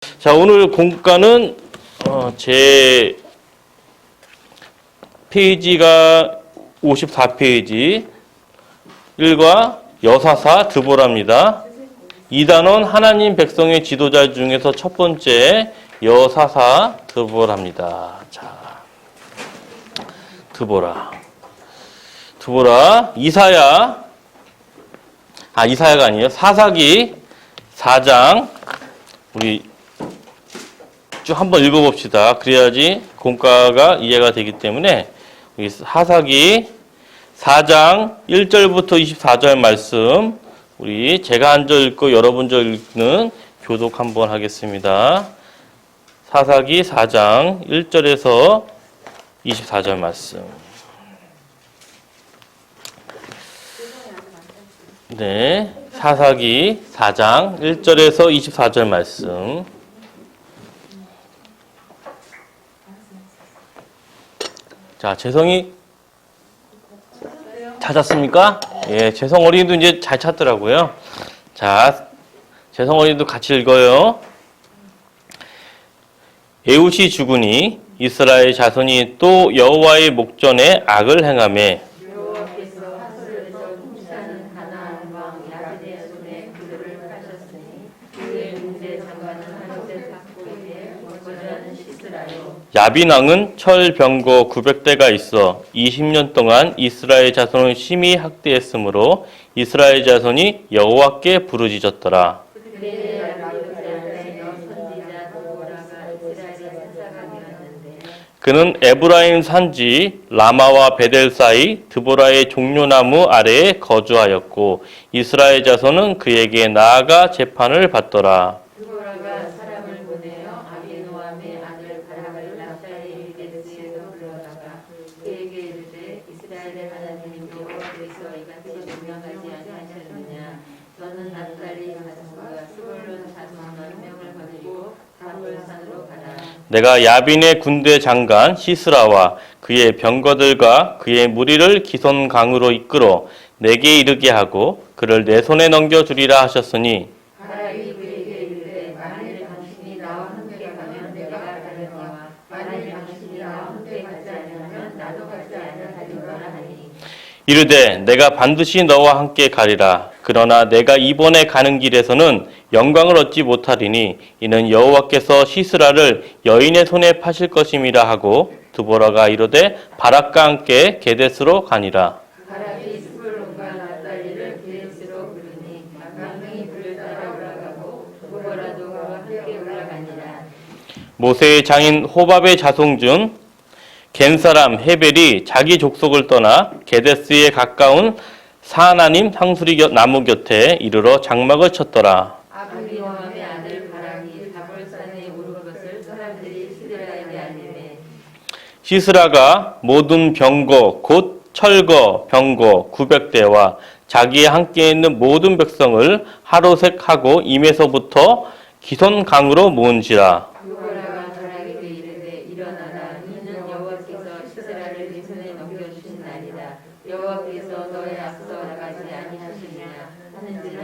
자, 오늘 공과는 제 페이지가 54페이지 1과 여사사 드보라입니다. 2단원 하나님 백성의 지도자 중에서 첫 번째 여사사 드보라입니다. 자, 드보라 이사야가 아니에요. 사사기 4장 우리 쭉 한번 읽어봅시다. 그래야지 공과가 이해가 되기 때문에 우리 사사기 4장 1절부터 24절 말씀 우리 제가 한 절 읽고 여러분 절 읽는 교독 한번 하겠습니다. 사사기 4장 1절에서 24절 말씀. 네, 사사기 4장 1절에서 24절 말씀. 자, 재성이 찾았습니까? 예, 재성 어린이도 이제 잘 찾더라고요. 자, 재성 어린이도 같이 읽어요. 에훗이 죽으니 이스라엘 자손이 또 여호와의 목전에 악을 행하매 여호와께서 하솔에서 통치하는 가나안 왕 야빈의 손에 그들을 파셨으니 그의 문제 장관은 하롯의 삭고에게 거주하는 시스라요. 야빈 왕은 철 병거 900대가 있어 20년 동안 이스라엘 자손을 심히 학대했으므로 이스라엘 자손이 여호와께 부르짖었더라. 그때에 아비의 아들이여 선지자 드보라가 이스라엘에 사사가 되었는데 그는 에브라임 산지 라마와 베델 사이 드보라의 종려나무 아래에 거주하였고 이스라엘 자손은 그에게 나아가 재판을 받더라. 드보라가 사람을 보내어 아비노함의 아들 바락을 납달리 게데스에서 불러다가 그에게 이르되 이스라엘의 하나님 여호와께서 이같이 명령하지 아니하셨느냐. 너는 납달리 자손과 스불론 자손 10명을 거느리고 다볼산으로 가라. 내가 야빈의 군대 장관 시스라와 그의 병거들과 그의 무리를 기손 강으로 이끌어 내게 이르게 하고 그를 내 손에 넘겨주리라 하셨으니 바락이 그에게 이르되 만일 당신이 나와 함께 가면 내가 가려니와 만일 당신이 나와 함께 가지 아니하면 나도 가지 아니하리라 하니 이르되 내가 반드시 너와 함께 가리라. 그러나 내가 이번에 가는 길에서는 영광을 얻지 못하리니 이는 여호와께서 시스라를 여인의 손에 파실 것임이라 하고 드보라가 이르되 바락과 함께 게데스로 가니라. 바락이 스불론과 납달리를 게데스로 부르니 만명이 그를 따라 올라가고 드보라도 그와 함께 올라가니라. 모세의 장인 호밥의 자손 중 겐사람 헤벨이 자기 족속을 떠나 게데스에 가까운 사하나님 상수리 나무 곁에 이르러 장막을 쳤더라. 아비노함의 아들 바락이 다볼산에 오른 것을 사람들이 시스라에게 알리매 시스라가 모든 병거 곧 철거 병거 900대와 자기의 함께 있는 모든 백성을 하루색하고 임에서부터 기손 강으로 모은지라. 드보라가 바락에게 이르되 일어나라. 이는 여호와께서 시스라를 네 손에 넘겨주신 날이다. 여호와께서 너의 앞서 나가지 아니하시느냐 하는지라.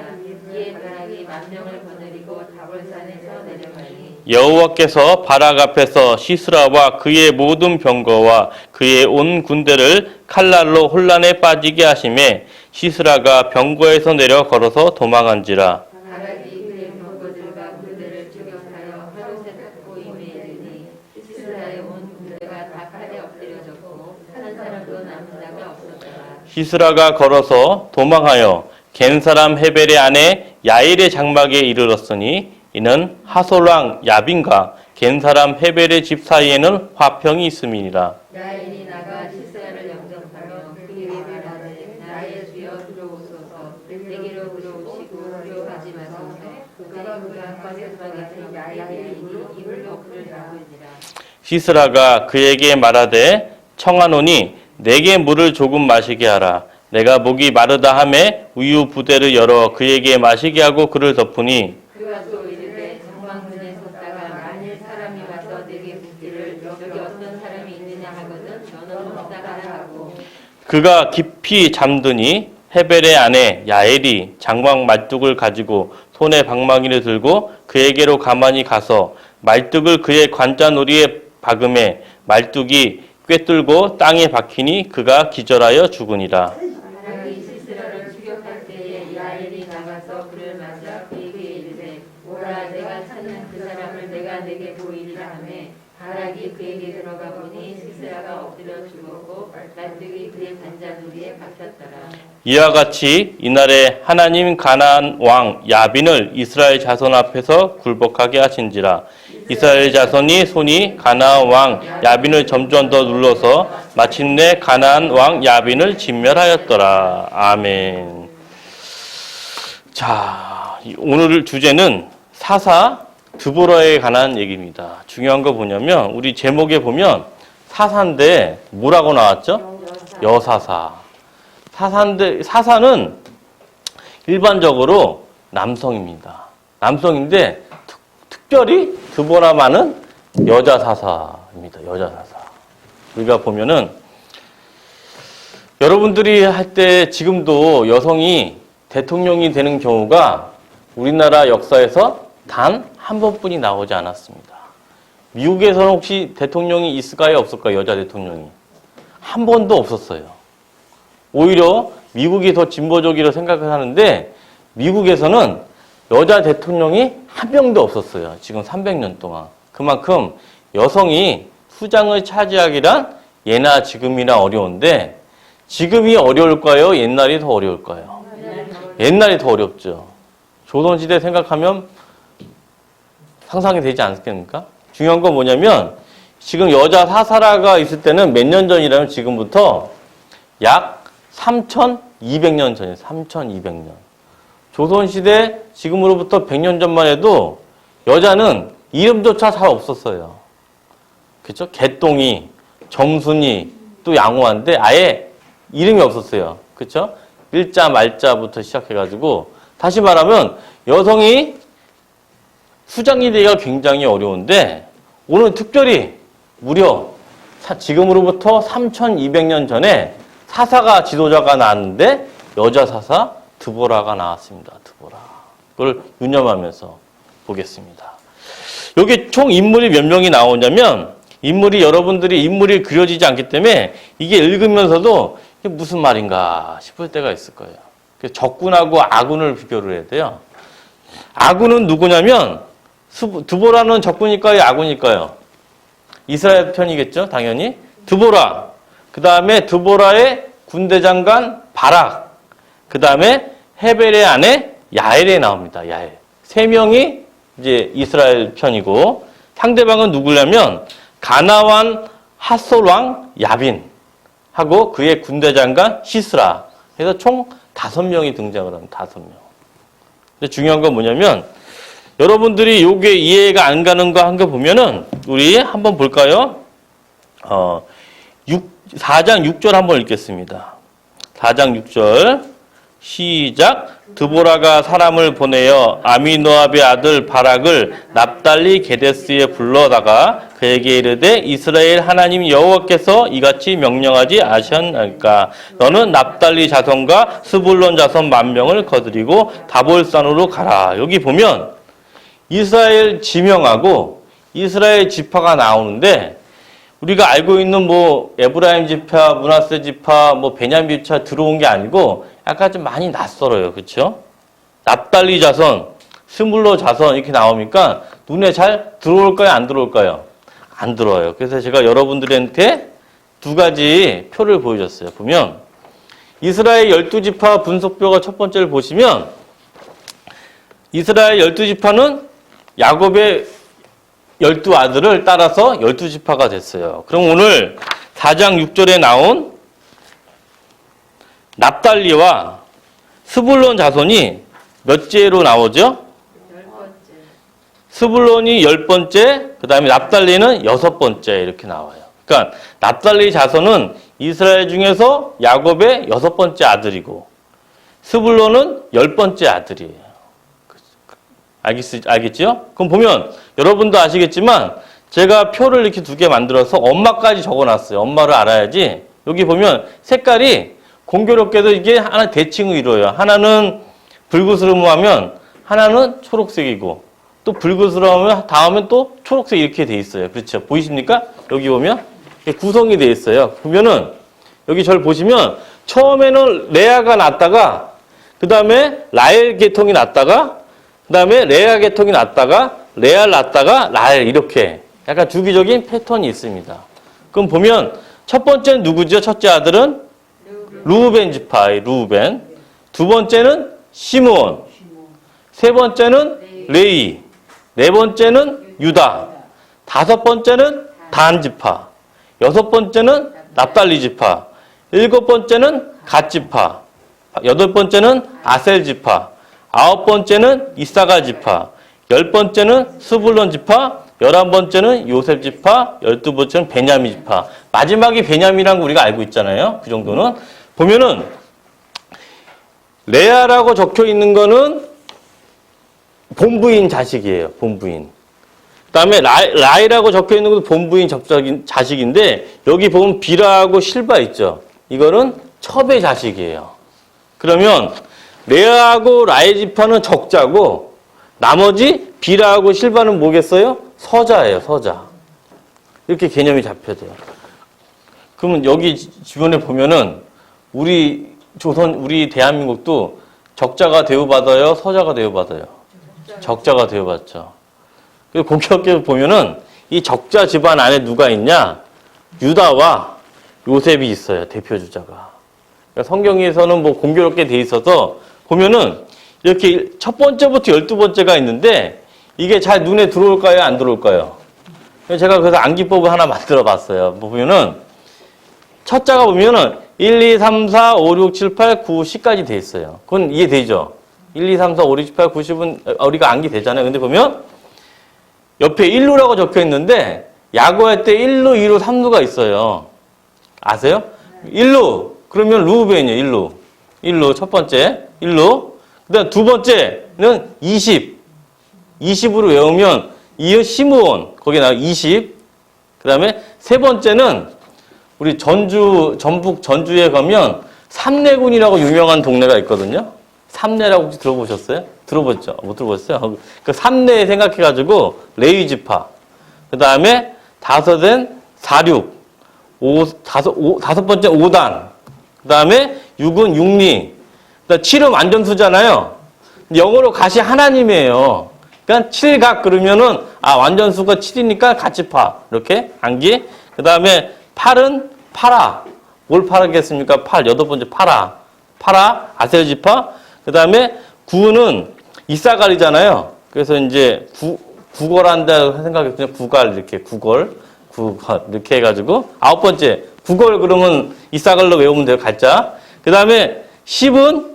이에 바락이 만명을 거느리고 다볼산에서 내려가니 여호와께서 바락 앞에서 시스라와 그의 모든 병거와 그의 온 군대를 칼날로 혼란에 빠지게 하심에 시스라가 병거에서 내려 걸어서 도망한지라. 바락이 그의 병거들과 군대를 추격하여 하루새 탁고 임에 이르니 시스라의 온 군대가 다 칼에 엎드려졌고 한 사람도 남은 자가 없었더라. 시스라가 걸어서 도망하여 겐사람 헤벨의 아내 야일의 장막에 이르렀으니 이는 하솔왕 야빈과 겐사람 헤벨의 집 사이에는 화평이 있음이니라. 야인이 나가 시스라를 영접하며 그에게 말하되 나의 주여 들어오소서. 내게로 들어오시고 들어가지 마소서. 그가 그 안방에 들어가서 야인이 입을 그를 나오니라. 시스라가 그에게 말하되 청하노니 내게 물을 조금 마시게 하라. 내가 목이 마르다 하매 우유 부대를 열어 그에게 마시게 하고 그를 덮으니 그가 또 이르되 정방문에 섰다가 만일 사람이 와서 내게 묻기를 여기 어떤 사람이 있느냐 하거든 너는 없다가 하고 그가 깊이 잠드니 헤벨의 아내 야엘이 장막 말뚝을 가지고 손에 방망이를 들고 그에게로 가만히 가서 말뚝을 그의 관자놀이에 박음에 말뚝이 꿰뚫고 땅에 박히니 그가 기절하여 죽으니라. 바락이 시스라를 추격할 때에 야엘이 나가서 그를 맞아 그에게 이르되 오라 내가 찾는 그 사람을 내가 내게 보이리라 하매 바락이 그에게 들어가 보니 시스라가 엎드려 죽었고 말뚝이 그의 관자놀이에 박혔더라. 이와 같이 이날에 하나님 가나안 왕 야빈을 이스라엘 자손 앞에서 굴복하게 하신지라. 이스라엘 자손이 손이 가나안 왕 야빈을 점점 더 눌러서 마침내 가나안 왕 야빈을 진멸하였더라. 아멘. 자, 오늘 주제는 사사 드보라에 관한 얘기입니다. 중요한 거 뭐냐면 우리 제목에 보면 사사인데 뭐라고 나왔죠? 여사사. 사사인데 사사는 일반적으로 남성입니다. 남성인데 특별히 드보라만은 여자 사사입니다. 여자 사사. 우리가 보면은 여러분들이 할 때 지금도 여성이 대통령이 되는 경우가 우리나라 역사에서 단 한 번뿐이 나오지 않았습니다. 미국에서는 혹시 대통령이 있을까요? 없을까요? 여자 대통령이. 한 번도 없었어요. 오히려 미국이 더 진보적이라고 생각을 하는데 미국에서는 여자 대통령이 한 명도 없었어요. 지금 300년 동안. 그만큼 여성이 수장을 차지하기란 예나 지금이나 어려운데 지금이 어려울까요? 옛날이 더 어려울까요? 옛날이 더 어렵죠. 조선시대 생각하면 상상이 되지 않겠습니까? 중요한 건 뭐냐면 지금 여자 사사라가 있을 때는 몇 년 전이라면 지금부터 약 3,200년 전이에요. 3,200년. 조선시대 지금으로부터 100년 전만 해도 여자는 이름조차 잘 없었어요. 그렇죠? 개똥이, 점순이, 또 양호한데 아예 이름이 없었어요. 그렇죠? 일자 말자부터 시작해가지고 다시 말하면 여성이 수장이 되기가 굉장히 어려운데 오늘 특별히 무려 지금으로부터 3,200년 전에 사사가 지도자가 나왔는데 여자 사사 드보라가 나왔습니다. 드보라. 그걸 유념하면서 보겠습니다. 여기 총 인물이 몇 명이 나오냐면 여러분들이 인물이 그려지지 않기 때문에 이게 읽으면서도 이게 무슨 말인가 싶을 때가 있을 거예요. 적군하고 아군을 비교를 해야 돼요. 아군은 누구냐면 드보라는 적군일까요? 아군일까요? 이스라엘 편이겠죠? 당연히. 드보라. 그 다음에 드보라의 군대장관 바락. 그 다음에 헤벨의 아내 야엘에 나옵니다. 야엘. 세 명이 이제 이스라엘 편이고 상대방은 누구냐면 가나안 핫솔왕 야빈 하고 그의 군대장관 시스라. 해서 총 5명이 등장을 합니다. 5명. 근데 중요한 건 뭐냐면 여러분들이 요게 이해가 안 가는 거 한 거 보면은 우리 한번 볼까요? 4장 6절 한번 읽겠습니다. 4장 6절 시작. 드보라가 사람을 보내어 아미노압의 아들 바락을 납달리 게데스에 불러다가 그에게 이르되 이스라엘 하나님 여호와께서 이같이 명령하지 아시었나이까 너는 납달리 자손과 스불론 자손 10,000명을 거두리고 다볼산으로 가라. 여기 보면 이스라엘 지명하고 이스라엘 지파가 나오는데 우리가 알고 있는 뭐 에브라임 지파, 므낫세 지파, 뭐 베냐민 지파 들어온 게 아니고 약간 좀 많이 낯설어요. 그렇죠? 납달리 자손, 스물로 자손 이렇게 나오니까 눈에 잘 들어올까요? 안 들어올까요? 안 들어와요. 그래서 제가 여러분들한테 두 가지 표를 보여줬어요. 보면 이스라엘 12지파 분석표가 첫 번째를 보시면 이스라엘 12지파는 야곱의 12아들을 따라서 12지파가 됐어요. 그럼 오늘 4장 6절에 나온 납달리와 스불론 자손이 몇째로 나오죠? 10번째. 스불론이 10번째, 그 다음에 납달리는 6번째 이렇게 나와요. 그러니까 납달리 자손은 이스라엘 중에서 야곱의 6번째 아들이고 스불론은 10번째 아들이에요. 알겠죠? 그럼 보면 여러분도 아시겠지만 제가 표를 이렇게 두 개 만들어서 엄마까지 적어놨어요. 엄마를 알아야지. 여기 보면 색깔이 공교롭게도 이게 하나 대칭을 이루어요. 하나는 불구스름하면 하나는 초록색이고 또 붉은스러우면 다음엔 또 초록색 이렇게 돼 있어요. 그렇죠? 보이십니까? 여기 보면 구성이 돼 있어요. 보면은 여기 절 보시면 처음에는 레아가 났다가 그 다음에 라헬 계통이 났다가 그 다음에 레아 계통이 났다가 레알 났다가 라헬 이렇게 약간 주기적인 패턴이 있습니다. 그럼 보면 첫 번째는 누구죠? 첫째 아들은 루벤 지파의 루벤. 두 번째는 시므온. 세 번째는 레위. 네 번째는 유다. 다섯 번째는 단 지파. 여섯 번째는 납달리 지파. 일곱 번째는 갓 지파. 여덟 번째는 아셀 지파. 아홉 번째는 이사갈 지파. 열 번째는 스불론 지파. 11번째는 요셉 지파, 12번째는 베냐민 지파. 마지막이 베냐민이라는 거 우리가 알고 있잖아요. 그 정도는. 보면은, 레아라고 적혀 있는 거는 본부인 자식이에요. 본부인. 그 다음에 라이라고 적혀 있는 것도 본부인 자식인데, 여기 보면 비라하고 실바 있죠. 이거는 첩의 자식이에요. 그러면, 레아하고 라이 지파는 적자고, 나머지 비라하고 실바는 뭐겠어요? 서자예요, 서자. 이렇게 개념이 잡혀야 돼요. 그러면 여기 주변에 보면은 우리 대한민국도 적자가 대우받아요, 서자가 대우받아요? 적자가 대우받죠. 그리고 공교롭게 보면은 이 적자 집안 안에 누가 있냐? 유다와 요셉이 있어요, 대표 주자가. 그러니까 성경에서는 뭐 공교롭게 돼 있어서 보면은 이렇게 첫 번째부터 12번째가 있는데 이게 잘 눈에 들어올까요? 안 들어올까요? 제가 그래서 암기법을 하나 만들어 봤어요. 보면은 첫 자가 보면은 1, 2, 3, 4, 5, 6, 7, 8, 9, 10까지 돼 있어요. 그건 이해되죠? 1, 2, 3, 4, 5, 6, 7, 8, 9, 10은 우리가 암기되잖아요. 근데 보면 옆에 1루라고 적혀 있는데 야구할 때 1루, 2루, 3루가 있어요. 아세요? 1루. 그러면 루벤이에요. 1루. 1루 첫 번째. 1루. 그다음 두 번째는 20. 20으로 외우면 이어 시므온. 거기에 나와 20. 그다음에 세 번째는 우리 전북 전주에 가면 삼내군이라고 유명한 동네가 있거든요. 삼내라고 혹시 들어보셨어요? 들어봤죠? 못 들어보셨어요? 그 삼내 생각해가지고 레위 지파. 그 다음에 다섯은 46. 다섯 번째 5단. 그 다음에 6은 6리. 그다음 7은 완전수잖아요. 영어로 갓이 하나님이에요. 그러니까 7각 그러면은 완전수가 7이니까 갓지파. 이렇게 암기. 그 다음에 8은 파라. 뭘 파라겠습니까? 8. 여덟 번째 파라. 파라, 아셀 지파. 그 다음에 9는 이사갈이잖아요. 그래서 이제 구걸한다 생각했더니 구갈 이렇게 구걸 이렇게 해가지고 아홉 번째 구걸 그러면 이사갈로 외우면 돼요. 갈자. 그 다음에 10은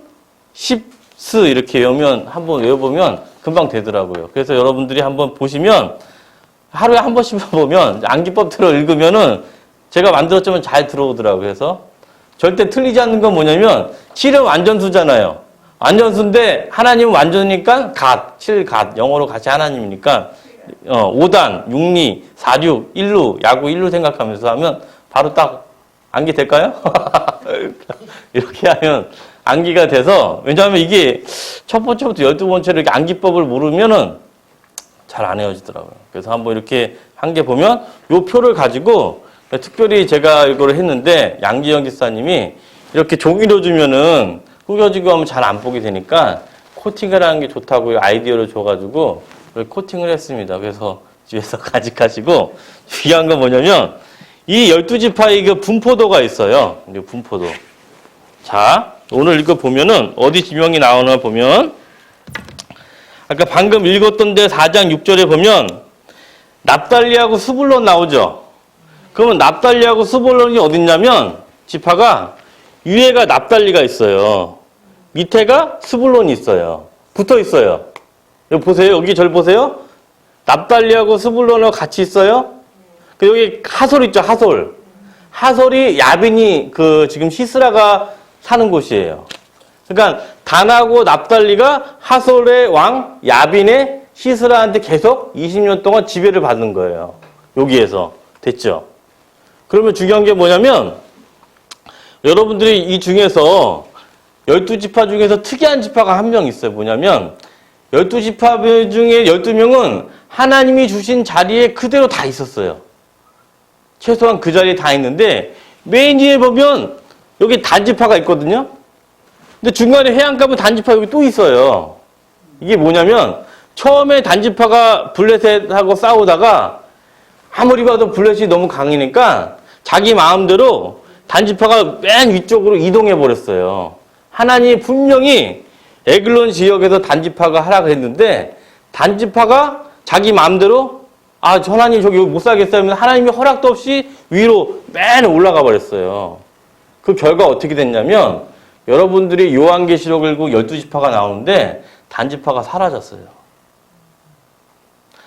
10스 이렇게 외우면 한번 외워보면 금방 되더라고요. 그래서 여러분들이 한번 보시면 하루에 한 번씩 보면 암기법대로 읽으면은 제가 만들었지만 잘 들어오더라고요. 그래서 절대 틀리지 않는 건 뭐냐면 7은 완전수잖아요. 완전수인데 하나님은 완전이니까 갓, 7갓. 영어로 같이 하나님이니까 5단, 6리, 46, 1루, 야구 1루 생각하면서 하면 바로 딱 암기 될까요? 이렇게 하면 암기가 돼서 왜냐하면 이게 첫 번째부터 12번째로 이렇게 암기법을 모르면은 잘 안 외워지더라고요. 그래서 한번 이렇게 한 개 보면 요 표를 가지고 특별히 제가 이거를 했는데 양지영 기사님이 이렇게 종이로 주면은 구겨지고 하면 잘 안 보게 되니까 코팅을 하는 게 좋다고 아이디어를 줘가지고 코팅을 했습니다. 그래서 집에서 간직하시고 중요한 건 뭐냐면 이 12지파의 그 분포도가 있어요. 분포도. 자, 오늘 이거 보면은 어디 지명이 나오나 보면 아까 방금 읽었던 데 4장 6절에 보면 납달리하고 스불론 나오죠. 그러면 납달리하고 스불론이 어딨냐면 지파가 위에가 납달리가 있어요. 밑에가 스불론이 있어요. 붙어 있어요. 여기 보세요. 여기 절 보세요. 납달리하고 스불론하고 같이 있어요. 그 여기 하솔 있죠. 하솔. 하솔이 야빈이 지금 시스라가 사는 곳이에요. 그러니까 단하고 납달리가 하솔의 왕 야빈의 시스라한테 계속 20년 동안 지배를 받는 거예요. 여기에서. 됐죠? 그러면 중요한 게 뭐냐면 여러분들이 이 중에서 12지파 중에서 특이한 지파가 한 명 있어요. 뭐냐면 12지파 중에 12명은 하나님이 주신 자리에 그대로 다 있었어요. 최소한 그 자리에 다 있는데 맨 위에 보면 여기 단지파가 있거든요. 근데 중간에 해안가면 단지파 여기 또 있어요. 이게 뭐냐면 처음에 단지파가 블레셋하고 싸우다가 아무리 봐도 블레셋이 너무 강하니까 자기 마음대로 단지파가 맨 위쪽으로 이동해 버렸어요. 하나님이 분명히 에글론 지역에서 단지파가 하라고 했는데 단지파가 자기 마음대로 하나님 저기 못 살겠어요 하면 하나님이 허락도 없이 위로 맨 올라가 버렸어요. 그 결과 어떻게 됐냐면 여러분들이 요한계시록 읽고 12지파가 나오는데 단지파가 사라졌어요.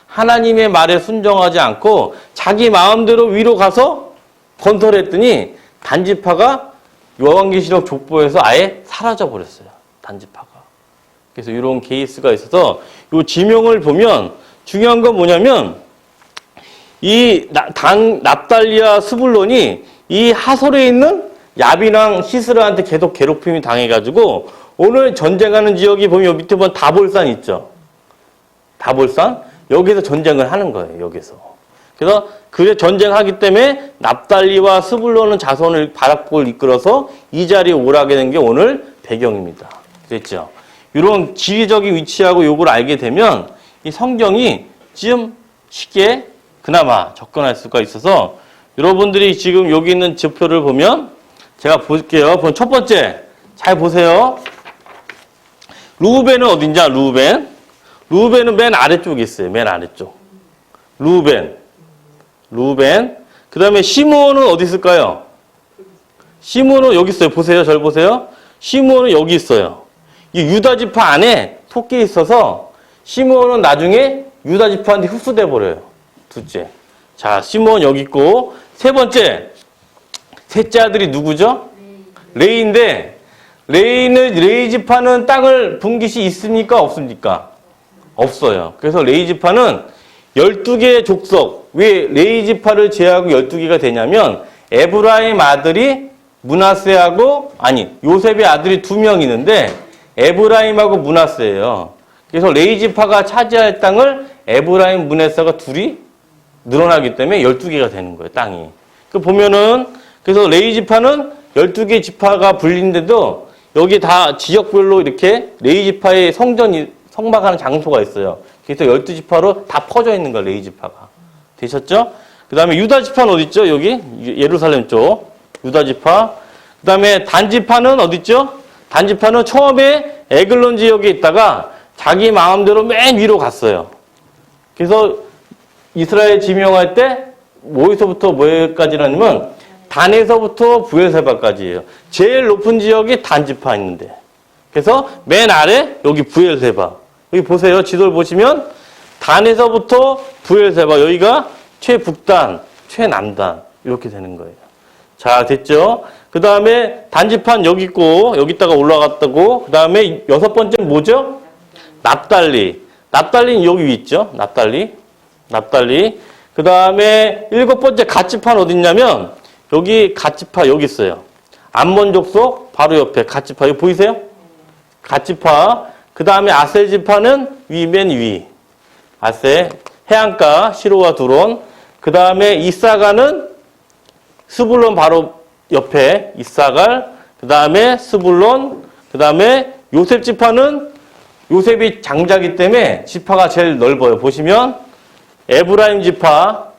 하나님의 말에 순종하지 않고 자기 마음대로 위로 가서 건설했더니 단지파가 요한계시록 족보에서 아예 사라져 버렸어요. 단지파가. 그래서 이런 케이스가 있어서 이 지명을 보면 중요한 건 뭐냐면 이 납달리와 스불론이 이 하솔에 있는 야빈왕 시스라한테 계속 괴롭힘이 당해가지고 오늘 전쟁하는 지역이 보면 여기 밑에 보면 다볼산 있죠. 다볼산 여기서 전쟁을 하는 거예요. 여기서. 그래서 그 전쟁하기 때문에 납달리와 스불론은 자손을 바락골 이끌어서 이 자리에 오라게 된 게 오늘 배경입니다. 됐죠? 이런 지리적인 위치하고 요걸 알게 되면 이 성경이 좀 쉽게 그나마 접근할 수가 있어서 여러분들이 지금 여기 있는 지표를 보면 제가 볼게요. 첫 번째 잘 보세요. 루벤은 어딘지 루벤? 루벤은 맨 아래쪽에 있어요. 맨 아래쪽. 루벤. 그 다음에 시므온은 어디 있을까요? 시므온은 여기 있어요. 보세요. 절 보세요. 시므온은 여기 있어요. 이 유다 지파 안에 섞여 있어서 시므온은 나중에 유다 지파한테 흡수돼 버려요. 둘째. 자, 시므온 여기 있고 세 번째. 셋째 아들이 누구죠? 레이인데 레이 지파는 땅을 분 것이 있습니까? 없습니까? 없어요. 그래서 레이 지파는 12개의 족속. 왜 레이 지파를 제외하고 12개가 되냐면 에브라임 아들이 요셉의 아들이 2명 있는데 에브라임하고 므낫세예요. 그래서 레이 지파가 차지할 땅을 에브라임, 므낫세가 둘이 늘어나기 때문에 12개가 되는 거예요, 땅이. 그 보면은 그래서 레이 지파는 12개 지파가 불린데도 여기 다 지역별로 이렇게 레이 지파의 성막하는 장소가 있어요. 그래서 12지파로 다 퍼져 있는 거예요, 레이 지파가. 되셨죠? 그 다음에 유다 지파는 어디 있죠? 여기 예루살렘 쪽 유다 지파. 그 다음에 단지파는 어디 있죠? 단지파는 처음에 에글론 지역에 있다가 자기 마음대로 맨 위로 갔어요. 그래서 이스라엘 지명할 때 뭐에서부터 뭐까지라냐면 단에서부터 부엘세바까지예요. 제일 높은 지역이 단지파 있는데. 그래서 맨 아래 여기 부엘세바. 여기 보세요. 지도를 보시면 단에서부터 부엘세바. 여기가 최북단, 최남단 이렇게 되는 거예요. 자, 됐죠? 그 다음에 단지판 여기 있고 여기다가 올라갔다고. 그 다음에 6번째 뭐죠? 납달리. 납달리는 여기 위 있죠? 납달리. 그 다음에 7번째 갓지파는 어디 있냐면 여기 갓지파 여기 있어요. 암몬 족속 바로 옆에 갓지파. 여기 보이세요? 갓지파. 그 다음에 아셀 지파는 맨 위. 아셀 해안가 시로와 두론. 그 다음에 이사가는 스불론 바로 옆에 이사갈. 그 다음에 스불론. 그 다음에 요셉 지파는 요셉이 장자기 때문에 지파가 제일 넓어요. 보시면 에브라임 지파,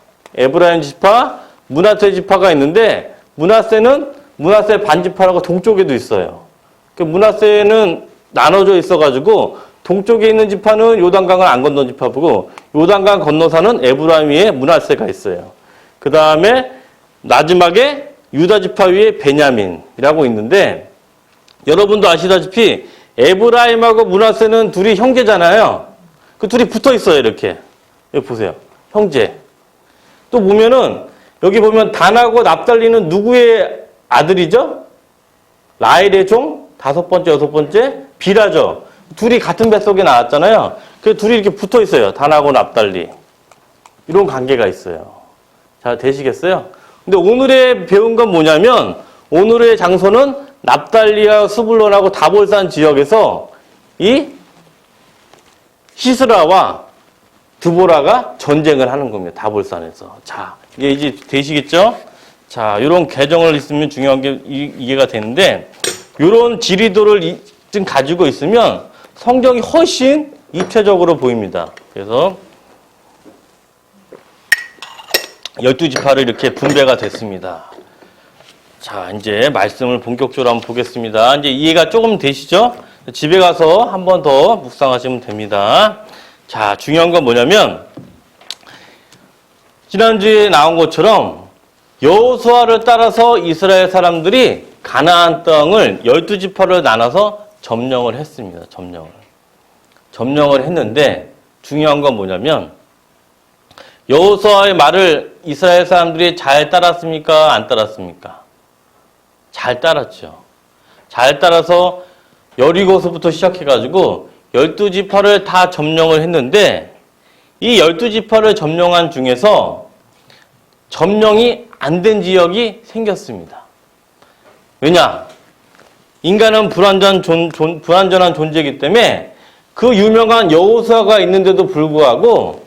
므낫세 지파가 있는데 므낫세 반지파라고 동쪽에도 있어요. 그 므낫세는 나눠져 있어가지고 동쪽에 있는 지파는 요단강을 안 건넌 지파고 요단강 건너사는 에브라임 위에 므낫세가 있어요. 그 다음에 마지막에 유다 지파 위에 베냐민이라고 있는데 여러분도 아시다시피 에브라임하고 므낫세는 둘이 형제잖아요. 그 둘이 붙어 있어요. 이렇게. 여기 보세요. 형제. 또 보면은 여기 보면 단하고 납달리는 누구의 아들이죠? 라헬의 종 5번째, 6번째 비라죠. 둘이 같은 뱃속에 나왔잖아요. 그 둘이 이렇게 붙어 있어요. 단하고 납달리. 이런 관계가 있어요. 잘 되시겠어요? 근데 오늘의 배운 건 뭐냐면 오늘의 장소는 납달리와 스불론하고 다볼산 지역에서 이 시스라와 드보라가 전쟁을 하는 겁니다. 다볼산에서. 자, 이게 이제 되시겠죠? 자, 이런 계정을 있으면 중요한 게 이해가 되는데, 이런 지리도를 좀 가지고 있으면 성경이 훨씬 입체적으로 보입니다. 그래서 12지파로 이렇게 분배가 됐습니다. 자, 이제 말씀을 본격적으로 한번 보겠습니다. 이제 이해가 조금 되시죠? 집에 가서 한 번 더 묵상하시면 됩니다. 자, 중요한 건 뭐냐면, 지난주에 나온 것처럼 여호수아를 따라서 이스라엘 사람들이 가나안 땅을 12지파로 나눠서 점령을 했습니다. 점령을 했는데, 중요한 건 뭐냐면, 여호수아의 말을 이스라엘 사람들이 잘 따랐습니까? 안 따랐습니까? 잘 따랐죠. 잘 따라서 여리고서부터 시작해가지고 12지파를 다 점령을 했는데, 이 12지파를 점령한 중에서 점령이 안 된 지역이 생겼습니다. 왜냐? 인간은 불완전한 존재이기 때문에 그 유명한 여호수아가 있는데도 불구하고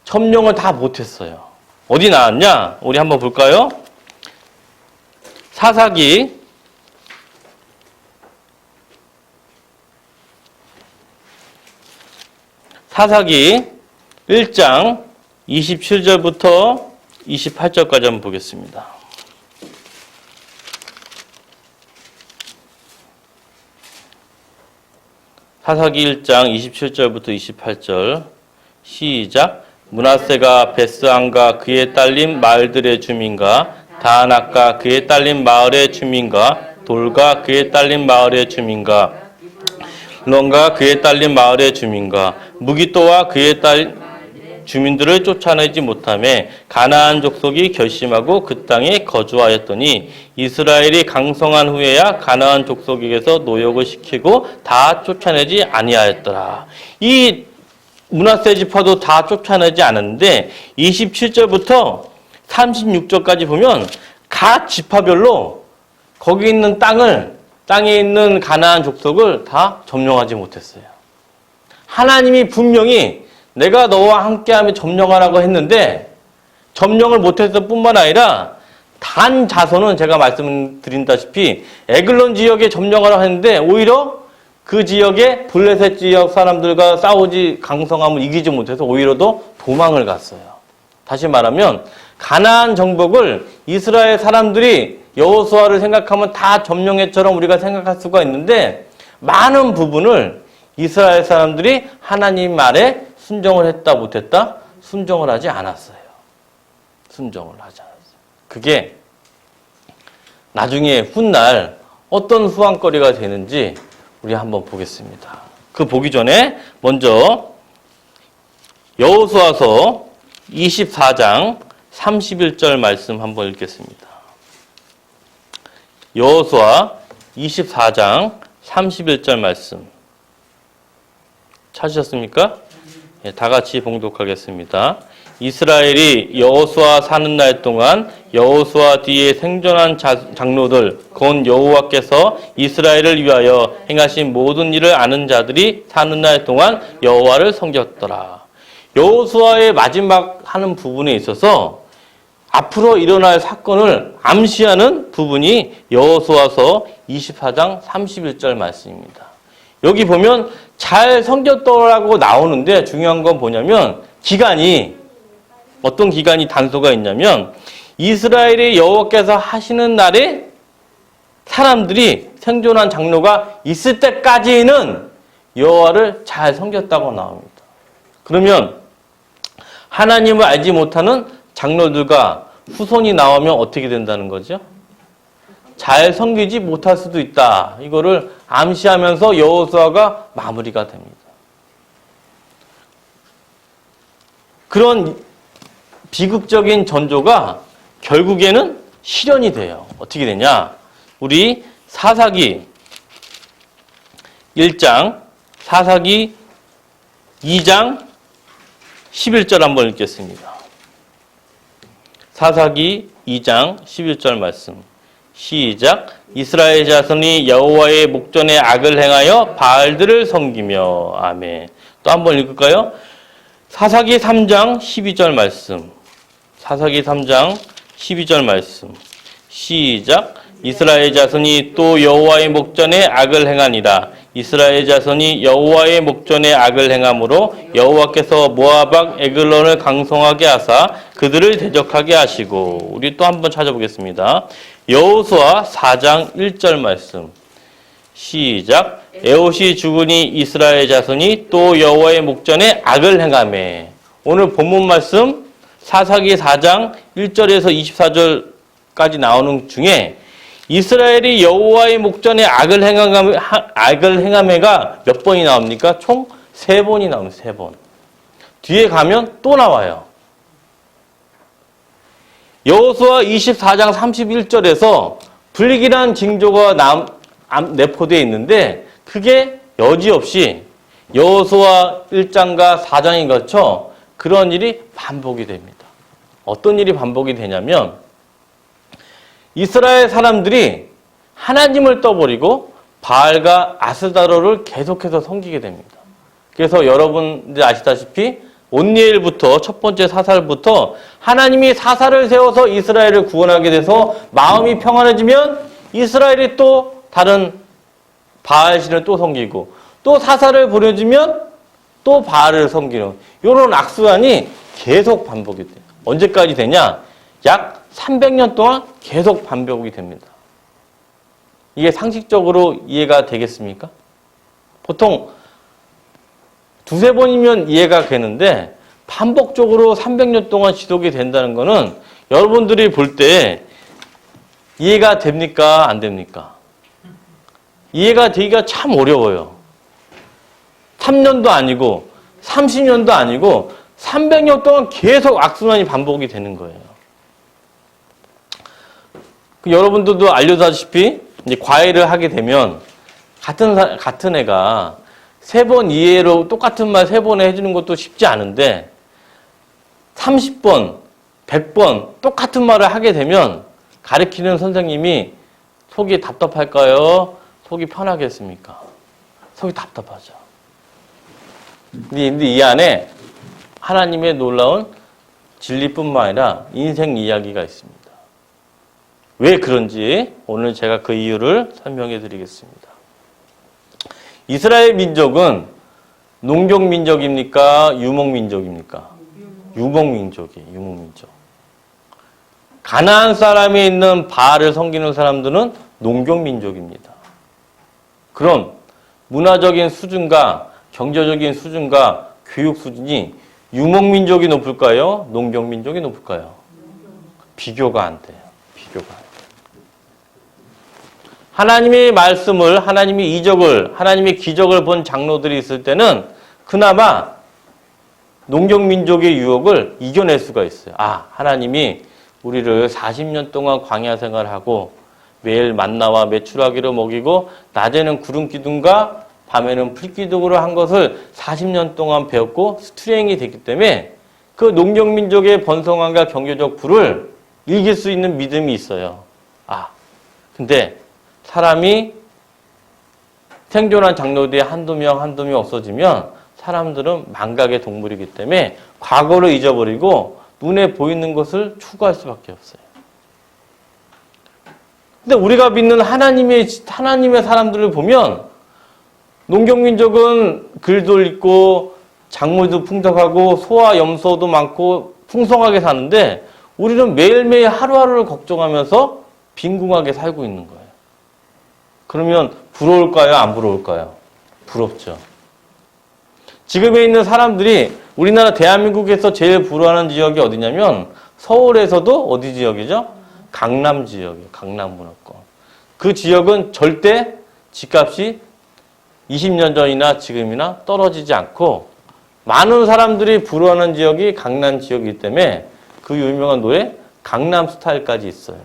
점령을 다 못했어요. 어디 나왔냐? 우리 한번 볼까요? 사사기 1장 27절부터 28절까지 한번 보겠습니다. 사사기 1장 27절부터 28절 시작. 므낫세가 베스안과 그의 딸린 마을들의 주민과 다낙과 그의 딸린 마을의 주민과 돌과 그의 딸린 마을의 주민과 론과 그의 딸린 마을의 주민과 무기또와 그의 딸 주민들을 쫓아내지 못하며 가나안 족속이 결심하고 그 땅에 거주하였더니 이스라엘이 강성한 후에야 가나안 족속에게서 노역을 시키고 다 쫓아내지 아니하였더라. 이 므낫세 지파도 다 쫓아내지 않았는데 27절부터 36절까지 보면 각 지파별로 거기 있는 땅에 있는 가나안 족속을 다 점령하지 못했어요. 하나님이 분명히 내가 너와 함께하며 점령하라고 했는데 점령을 못했을 뿐만 아니라 단 자손은 제가 말씀드린다시피 에글론 지역에 점령하라고 했는데 오히려 그 지역에 블레셋 지역 사람들과 싸우지 강성함을 이기지 못해서 오히려 더 도망을 갔어요. 다시 말하면 가나안 정복을 이스라엘 사람들이 여호수아를 생각하면 다 점령해처럼 우리가 생각할 수가 있는데 많은 부분을 이스라엘 사람들이 하나님 말에 순종을 했다 못했다? 순종을 하지 않았어요. 순종을 하지 않았어요. 그게 나중에 훗날 어떤 후환거리가 되는지 우리 한번 보겠습니다. 그 보기 전에 먼저 여호수아서 24장 31절 말씀 한번 읽겠습니다. 여호수아 24장 31절 말씀 찾으셨습니까? 예, 다 같이 봉독하겠습니다. 이스라엘이 여호수아 사는 날 동안 여호수아 뒤에 생존한 장로들 곧 여호와께서 이스라엘을 위하여 행하신 모든 일을 아는 자들이 사는 날 동안 여호와를 섬겼더라. 여호수아의 마지막 하는 부분에 있어서 앞으로 일어날 사건을 암시하는 부분이 여호수아서 24장 31절 말씀입니다. 여기 보면 잘 섬겼더라고 나오는데 중요한 건 뭐냐면 어떤 기간이 단서가 있냐면 이스라엘의 여호와께서 하시는 날에 사람들이 생존한 장로가 있을 때까지는 여호와를 잘 섬겼다고 나옵니다. 그러면 하나님을 알지 못하는 장로들과 후손이 나오면 어떻게 된다는 거죠? 잘 섬기지 못할 수도 있다. 이거를 암시하면서 여호수아가 마무리가 됩니다. 그런 비극적인 전조가 결국에는 실현이 돼요. 어떻게 되냐? 우리 사사기 1장, 사사기 2장 11절 한번 읽겠습니다. 사사기 2장 11절 말씀. 시작. 이스라엘 자손이 여호와의 목전에 악을 행하여 바알들을 섬기며 아멘. 또 한번 읽을까요? 사사기 3장 12절 말씀. 사사기 3장 12절 말씀. 시작. 이스라엘 자손이 또 여호와의 목전에 악을 행하니라. 이스라엘 자손이 여호와의 목전에 악을 행함으로 여호와께서 모압 왕 에글론을 강성하게 하사 그들을 대적하게 하시고. 우리 또 한번 찾아보겠습니다. 여호수아 4장 1절 말씀. 시작. 에옷이 죽으니 이스라엘 자손이 또 여호와의 목전에 악을 행하매. 오늘 본문 말씀 사사기 4장 1절에서 24절까지 나오는 중에 이스라엘이 여호와의 목전에 악을 행하매가 몇 번이 나옵니까? 총 3번이 나옵니다. 3번. 뒤에 가면 또 나와요. 여호수아 24장 31절에서 불길한 징조가 내포되어 있는데 그게 여지없이 여호수아 1장과 4장에 거쳐 그런 일이 반복이 됩니다. 어떤 일이 반복이 되냐면 이스라엘 사람들이 하나님을 떠버리고 바알과 아스다로를 계속해서 섬기게 됩니다. 그래서 여러분들 아시다시피 온니엘부터 첫 번째 사살부터 하나님이 사살을 세워서 이스라엘을 구원하게 돼서 마음이 평안해지면 이스라엘이 또 다른 바알신을 또 섬기고 또 사살을 보내주면 또 바알을 섬기는 이런 악순환이 계속 반복이 돼요. 언제까지 되냐? 약 300년 동안 계속 반복이 됩니다. 이게 상식적으로 이해가 되겠습니까? 보통 두세 번이면 이해가 되는데 반복적으로 300년 동안 지속이 된다는 것은 여러분들이 볼 때 이해가 됩니까? 안 됩니까? 이해가 되기가 참 어려워요. 3년도 아니고 30년도 아니고 300년 동안 계속 악순환이 반복이 되는 거예요. 여러분들도 알려다시피 이제 과외를 하게 되면 같은 애가 3번 이해로 똑같은 말 3번에 해주는 것도 쉽지 않은데 30번, 100번 똑같은 말을 하게 되면 가르치는 선생님이 속이 답답할까요? 속이 편하겠습니까? 속이 답답하죠. 근데 이 안에 하나님의 놀라운 진리뿐만 아니라 인생 이야기가 있습니다. 왜 그런지 오늘 제가 그 이유를 설명해 드리겠습니다. 이스라엘 민족은 농경민족입니까? 유목민족입니까? 유목민족이에요. 유목민족. 가나안 사람이 있는 바알을 섬기는 사람들은 농경민족입니다. 그럼 문화적인 수준과 경제적인 수준과 교육 수준이 유목민족이 높을까요? 농경민족이 높을까요? 비교가 안 돼요. 비교가 안 돼요. 하나님의 말씀을, 하나님의 이적을, 하나님의 기적을 본 장로들이 있을 때는 그나마 농경민족의 유혹을 이겨낼 수가 있어요. 아, 하나님이 우리를 40년 동안 광야 생활하고 매일 만나와 메추라기로 먹이고 낮에는 구름 기둥과 밤에는 불 기둥으로 한 것을 40년 동안 배웠고 스트레잉이 됐기 때문에 그 농경민족의 번성함과 경제적 부를 이길 수 있는 믿음이 있어요. 아, 근데 사람이 생존한 장로들이 한두 명 없어지면 사람들은 망각의 동물이기 때문에 과거를 잊어버리고 눈에 보이는 것을 추구할 수밖에 없어요. 근데 우리가 믿는 하나님의 사람들을 보면 농경민족은 글도 읽고 작물도 풍족하고 소와 염소도 많고 풍성하게 사는데 우리는 매일매일 하루하루를 걱정하면서 빈궁하게 살고 있는 거예요. 그러면 부러울까요? 안 부러울까요? 부럽죠. 지금에 있는 사람들이 우리나라 대한민국에서 제일 부러워하는 지역이 어디냐면 서울에서도 어디 지역이죠? 강남 지역이에요. 강남 문화권. 그 지역은 절대 집값이 20년 전이나 지금이나 떨어지지 않고 많은 사람들이 부러워하는 지역이 강남 지역이기 때문에 그 유명한 노래 강남 스타일까지 있어요.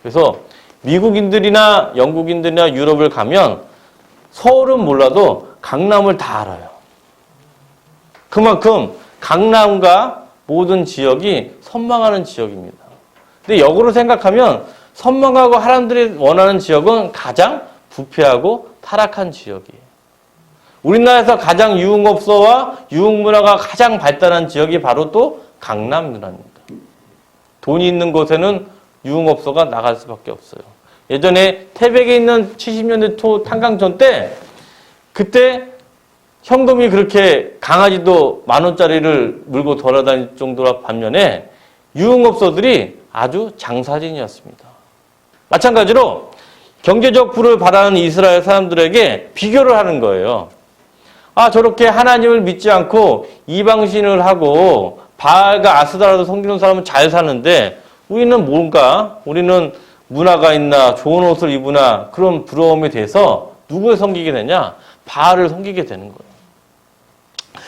그래서 미국인들이나 영국인들이나 유럽을 가면 서울은 몰라도 강남을 다 알아요. 그만큼 강남과 모든 지역이 선망하는 지역입니다. 근데 역으로 생각하면 선망하고 사람들이 원하는 지역은 가장 부패하고 타락한 지역이에요. 우리나라에서 가장 유흥업소와 유흥문화가 가장 발달한 지역이 바로 또 강남입니다. 돈이 있는 곳에는 유흥업소가 나갈 수밖에 없어요. 예전에 태백에 있는 70년대 초 탄광전 때 그때 현금이 그렇게 강아지도 10,000원짜리를 물고 돌아다닐 정도라 반면에 유흥업소들이 아주 장사진이었습니다. 마찬가지로 경제적 부를 바라는 이스라엘 사람들에게 비교를 하는 거예요. 아, 저렇게 하나님을 믿지 않고 이방신을 하고 바알과 아스다라도 섬기는 사람은 잘 사는데 우리는 뭔가, 우리는 문화가 있나 좋은 옷을 입으나 그런 부러움에 대해서 누구를 섬기게 되냐? 바알을 섬기게 되는 거예요.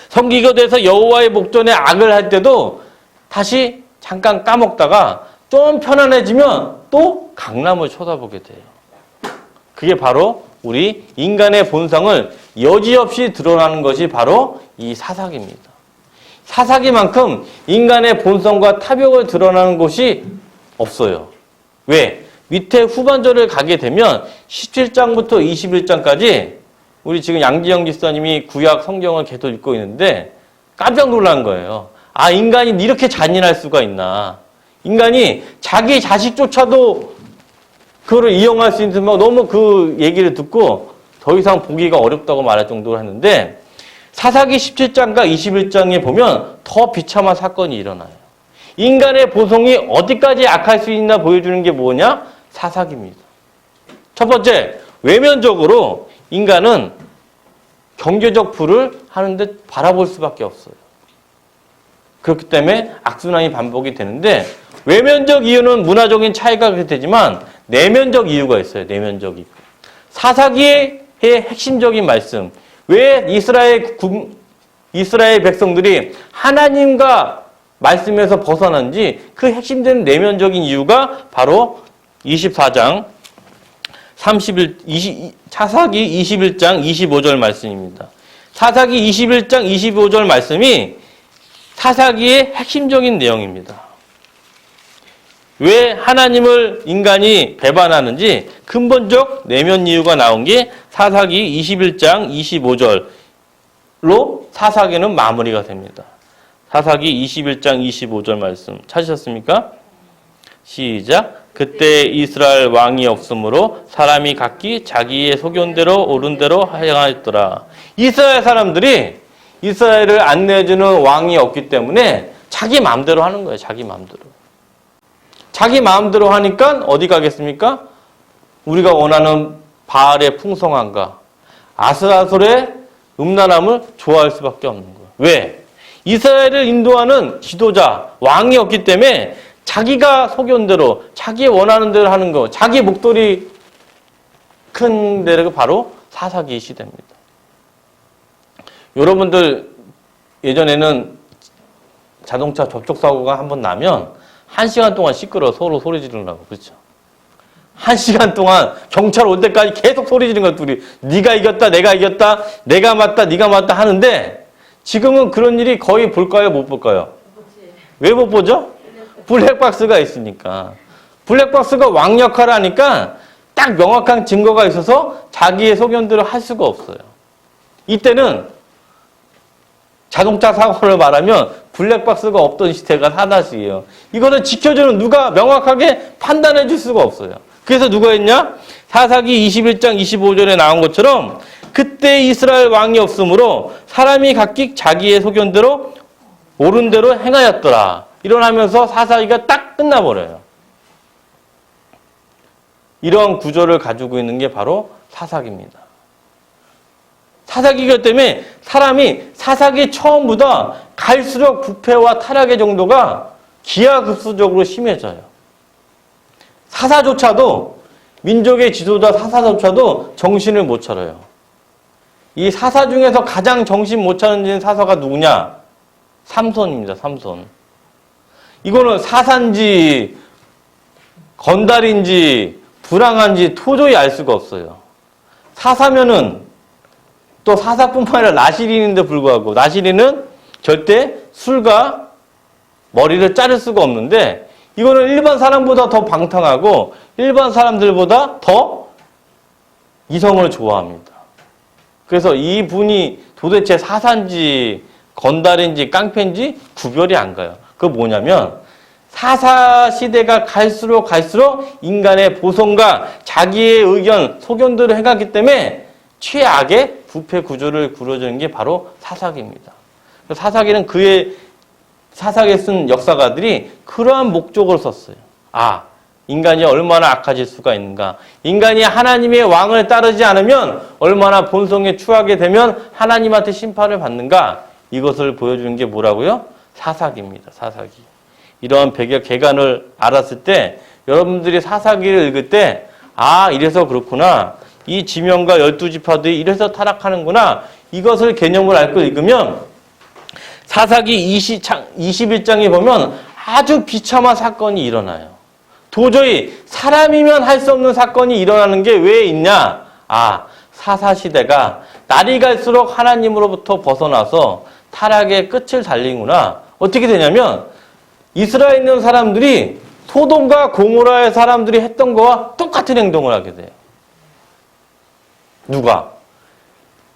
섬기게 돼서 여호와의 목전에 악을 할 때도 다시 잠깐 까먹다가 좀 편안해지면 또 강남을 쳐다보게 돼요. 그게 바로 우리 인간의 본성을 여지없이 드러나는 것이 바로 이 사사기입니다. 사사기만큼 인간의 본성과 타격을 드러나는 곳이 없어요. 왜? 밑에 후반절을 가게 되면 17장부터 21장까지 우리 지금 양지영 집사님이 구약 성경을 계속 읽고 있는데 깜짝 놀란 거예요. 아, 인간이 이렇게 잔인할 수가 있나. 인간이 자기 자식조차도 그거를 이용할 수 있는, 너무 그 얘기를 듣고 더 이상 보기가 어렵다고 말할 정도로 했는데 사사기 17장과 21장에 보면 더 비참한 사건이 일어나요. 인간의 본성이 어디까지 악할 수 있나 보여주는 게 뭐냐? 사사기입니다. 첫 번째, 외면적으로 인간은 경제적 부를 하는데 바라볼 수밖에 없어요. 그렇기 때문에 악순환이 반복이 되는데 외면적 이유는 문화적인 차이가 그렇게 되지만 내면적 이유가 있어요. 내면적 이유. 사사기의 핵심적인 말씀. 왜 이스라엘 백성들이 하나님과 말씀에서 벗어난지 그 핵심되는 내면적인 이유가 바로 24장 사사기 21장 25절 말씀입니다. 사사기 21장 25절 말씀이 사사기의 핵심적인 내용입니다. 왜 하나님을 인간이 배반하는지 근본적 내면 이유가 나온 게 사사기 21장 25절로 사사기는 마무리가 됩니다. 사사기 21장 25절 말씀 찾으셨습니까? 시작. 그때 이스라엘 왕이 없으므로 사람이 각기 자기의 소견대로 옳은 대로 행하였더라. 이스라엘 사람들이 이스라엘을 안내해주는 왕이 없기 때문에 자기 마음대로 하는 거예요. 자기 마음대로. 자기 마음대로 하니까 어디 가겠습니까? 우리가 원하는 바알의 풍성함과 아스라솔의 음란함을 좋아할 수밖에 없는 거예요. 왜? 이스라엘을 인도하는 지도자, 왕이 없기 때문에 자기가 소견대로, 자기 원하는 대로 하는 거, 자기 목도리 큰 데가 바로 사사기 시대입니다. 여러분들 예전에는 자동차 접촉사고가 한번 나면 1시간 동안 시끄러워 서로 소리 지르려고. 그렇죠? 1시간 동안 경찰 올 때까지 계속 소리 지르는 거야. 둘이. 네가 이겼다, 내가 이겼다, 내가 맞다, 네가 맞다 하는데 지금은 그런 일이 거의 볼까요? 못 볼까요? 왜 못 보죠? 블랙박스가 있으니까. 블랙박스가 왕 역할을 하니까 딱 명확한 증거가 있어서 자기의 소견대로 할 수가 없어요. 이때는 자동차 사고를 말하면 블랙박스가 없던 시대가 사다시예요. 이거는 지켜주는 누가 명확하게 판단해 줄 수가 없어요. 그래서 누가 했냐? 사사기 21장 25절에 나온 것처럼 그때 이스라엘 왕이 없으므로 사람이 각기 자기의 소견대로 옳은 대로 행하였더라. 이러면서 사사기가 딱 끝나버려요. 이런 구조를 가지고 있는 게 바로 사사기입니다. 사사기이기 때문에 사람이 사사기 처음보다 갈수록 부패와 타락의 정도가 기하급수적으로 심해져요. 사사조차도 민족의 지도자 사사조차도 정신을 못 차려요. 이 사사 중에서 가장 정신 못 차리는 사사가 누구냐? 삼손입니다. 삼손. 이거는 사사인지 건달인지 불황한지 도저히 알 수가 없어요. 사사면은 또 사사뿐만 아니라 나시린인데 불구하고 나시린은 절대 술과 머리를 자를 수가 없는데 이거는 일반 사람보다 더 방탕하고 일반 사람들보다 더 이성을 좋아합니다. 그래서 이분이 도대체 사사인지 건달인지 깡패인지 구별이 안 가요. 그거 뭐냐면 사사 시대가 갈수록 인간의 보성과 자기의 의견, 소견대로 행하기 때문에 최악의 부패 구조를 구려주는 게 바로 사사기입니다. 사사기는 사사기에 쓴 역사가들이 그러한 목적을 썼어요. 아, 인간이 얼마나 악해질 수가 있는가. 인간이 하나님의 왕을 따르지 않으면 얼마나 본성에 추하게 되면 하나님한테 심판을 받는가. 이것을 보여주는 게 뭐라고요? 사사기입니다. 사사기. 이러한 배경, 개간을 알았을 때 여러분들이 사사기를 읽을 때 아, 이래서 그렇구나. 이 지명과 12지파들이 이래서 타락하는구나. 이것을 개념을 알고 읽으면 사사기 21장에 보면 아주 비참한 사건이 일어나요. 도저히 사람이면 할 수 없는 사건이 일어나는 게 왜 있냐? 아, 사사시대가 날이 갈수록 하나님으로부터 벗어나서 타락의 끝을 달리구나. 어떻게 되냐면 이스라엘에 있는 사람들이 소돔과 고모라의 사람들이 했던 거와 똑같은 행동을 하게 돼요. 누가?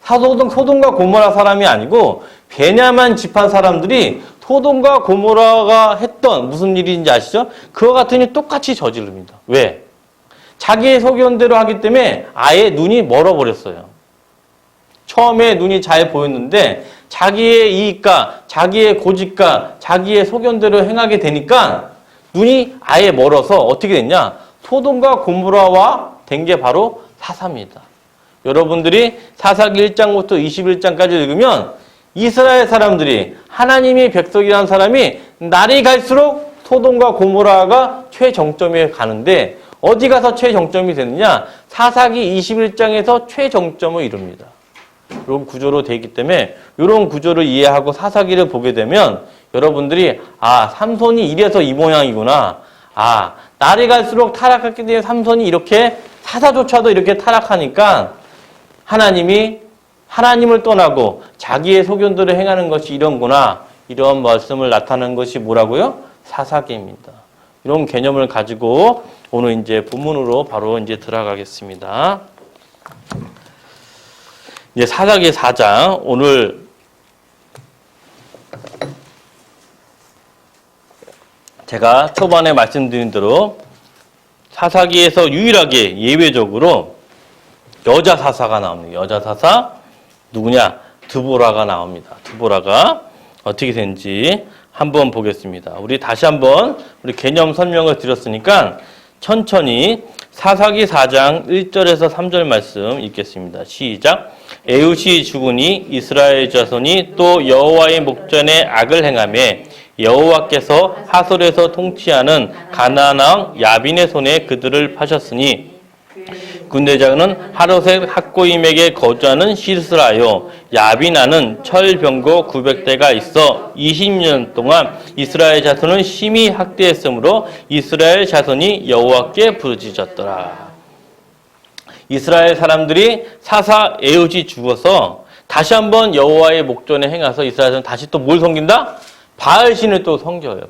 소돔과 고모라 사람이 아니고 베냐민 집안 사람들이 소돔과 고모라가 했던 무슨 일인지 아시죠? 그와 같은 일 똑같이 저지릅니다. 왜? 자기의 소견대로 하기 때문에 아예 눈이 멀어버렸어요. 처음에 눈이 잘 보였는데 자기의 이익과 자기의 고집과 자기의 소견대로 행하게 되니까 눈이 아예 멀어서 어떻게 됐냐? 소돔과 고모라와 된 게 바로 사사입니다. 여러분들이 사사기 1장부터 21장까지 읽으면 이스라엘 사람들이 하나님의 백성이라는 사람이 날이 갈수록 소돔과 고모라가 최정점에 가는데 어디 가서 최정점이 되느냐? 사사기 21장에서 최정점을 이룹니다. 이런 구조로 되어 있기 때문에 이런 구조를 이해하고 사사기를 보게 되면 여러분들이 아, 삼손이 이래서 이 모양이구나. 아, 날이 갈수록 타락했기 때문에 삼손이 이렇게 사사조차도 이렇게 타락하니까 하나님이 하나님을 떠나고 자기의 소견대로 행하는 것이 이런구나. 이런 말씀을 나타내는 것이 뭐라고요? 사사기입니다. 이런 개념을 가지고 오늘 이제 본문으로 바로 이제 들어가겠습니다. 이제 사사기 4장 오늘 제가 초반에 말씀드린 대로 사사기에서 유일하게 예외적으로 여자 사사가 나옵니다. 여자 사사 누구냐? 드보라가 나옵니다. 드보라가 어떻게 된지 한번 보겠습니다. 우리 다시 한번 우리 개념 설명을 드렸으니까 천천히 사사기 4장 1절에서 3절 말씀 읽겠습니다. 시작. 에훗이 죽으니 이스라엘 자손이 또 여호와의 목전에 악을 행하매 여호와께서 하솔에서 통치하는 가나안 왕 야빈의 손에 그들을 파셨으니 군대장은 하로셋 학고임에게 거주하는 시스라요. 야빈아는 철병거 900대가 있어 20년 동안 이스라엘 자손은 심히 학대했으므로 이스라엘 자손이 여호와께 부르짖었더라. 이스라엘 사람들이 사사 에훗이 죽어서 다시 한번 여호와의 목전에 행해서 이스라엘은 다시 또 뭘 섬긴다? 바알신을 또 섬겨요.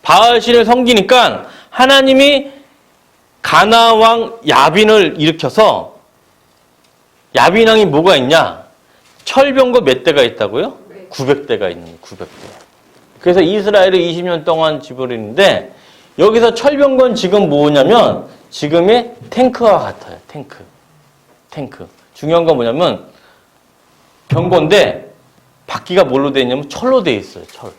바알신을 섬기니까 하나님이 가나안 왕 야빈을 일으켜서 야빈 왕이 뭐가 있냐? 철병거 몇 대가 있다고요? 900대가 있는 900대. 그래서 이스라엘을 20년 동안 지배했는데 여기서 철병거는 지금 뭐냐면 지금의 탱크와 같아요. 탱크. 중요한 건 뭐냐면 병거인데 바퀴가 뭘로 되어 있냐면 철로 되어 있어요. 철.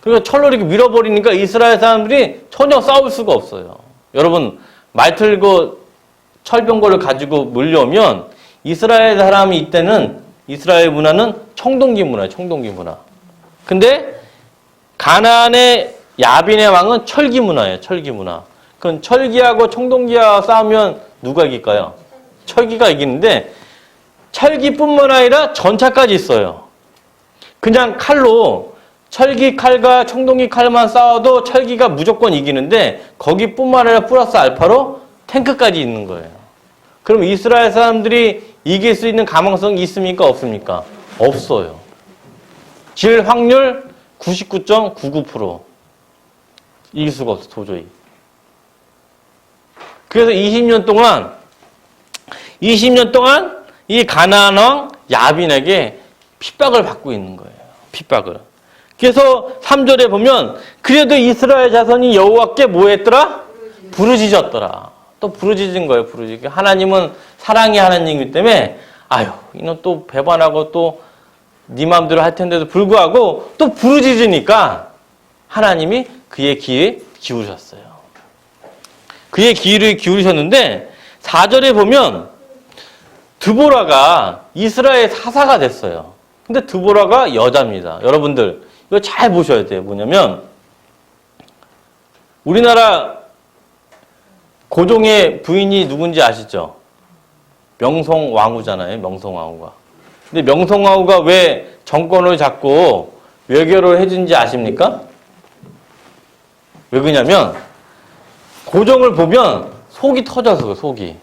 그러니까 철로 이렇게 밀어버리니까 이스라엘 사람들이 전혀 싸울 수가 없어요. 여러분 말 틀고 철병거를 가지고 몰려오면 이스라엘 사람이 이때는 이스라엘 문화는 청동기 문화예요. 청동기 문화. 근데 가나안의 야빈의 왕은 철기 문화예요. 철기 문화. 그럼 철기하고 청동기와 싸우면 누가 이길까요? 철기가 이기는데 철기뿐만 아니라 전차까지 있어요. 그냥 칼로 철기 칼과 청동기 칼만 싸워도 철기가 무조건 이기는데 거기뿐만 아니라 플러스 알파로 탱크까지 있는 거예요. 그럼 이스라엘 사람들이 이길 수 있는 가능성이 있습니까? 없습니까? 없어요. 질 확률 99.99%. 이길 수가 없어 도저히. 그래서 20년 동안 이 가나안 왕 야빈에게 핍박을 받고 있는 거예요. 핍박을. 그래서 3절에 보면 그래도 이스라엘 자손이 여호와께 뭐 했더라? 부르짖었더라. 또 부르짖은 거예요. 부르짖기. 하나님은 사랑의 하나님이기 때문에 아유 이놈 또 배반하고 또 네 마음대로 할 텐데도 불구하고 또 부르짖으니까 하나님이 그의 귀에 기울이셨어요. 그의 귀를 기울이셨는데 4절에 보면 드보라가 이스라엘 사사가 됐어요. 근데 드보라가 여자입니다. 여러분들 이거 잘 보셔야 돼요. 뭐냐면 우리나라 고종의 부인이 누군지 아시죠? 명성왕후잖아요. 명성왕후가. 근데 명성왕후가 왜 정권을 잡고 외교를 해준지 아십니까? 왜 그러냐면 고종을 보면 속이 터져서 속이.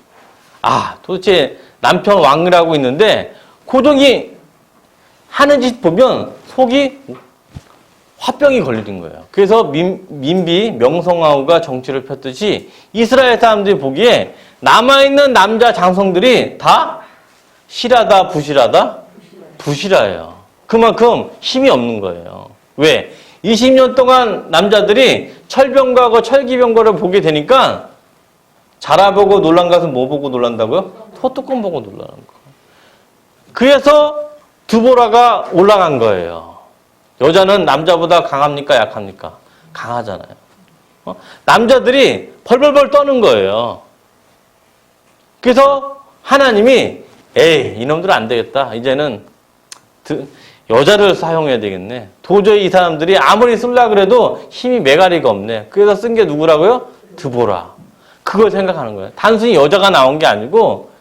아 도대체 남편 왕이라고 있는데 고종이 하는 짓 보면 속이 화병이 걸리는 거예요. 그래서 민비 명성왕후가 정치를 폈듯이 이스라엘 사람들이 보기에 남아있는 남자 장성들이 다 실하다 부실하다? 부실해요. 그만큼 힘이 없는 거예요. 왜? 20년 동안 남자들이 철병과고 철기병과를 보게 되니까 자라보고 놀란 것은 뭐 보고 놀란다고요? 소뚜껑 보고 놀라는 거. 그래서 드보라가 올라간 거예요. 여자는 남자보다 강합니까? 약합니까? 강하잖아요. 남자들이 벌벌벌 떠는 거예요. 그래서 하나님이 에이 이놈들은 안 되겠다. 이제는 여자를 사용해야 되겠네. 도저히 이 사람들이 아무리 쓰려고 그래도 힘이 메가리가 없네. 그래서 쓴 게 누구라고요? 드보라. 그걸 생각하는 거예요. 단순히 여자가 나온 게 아니고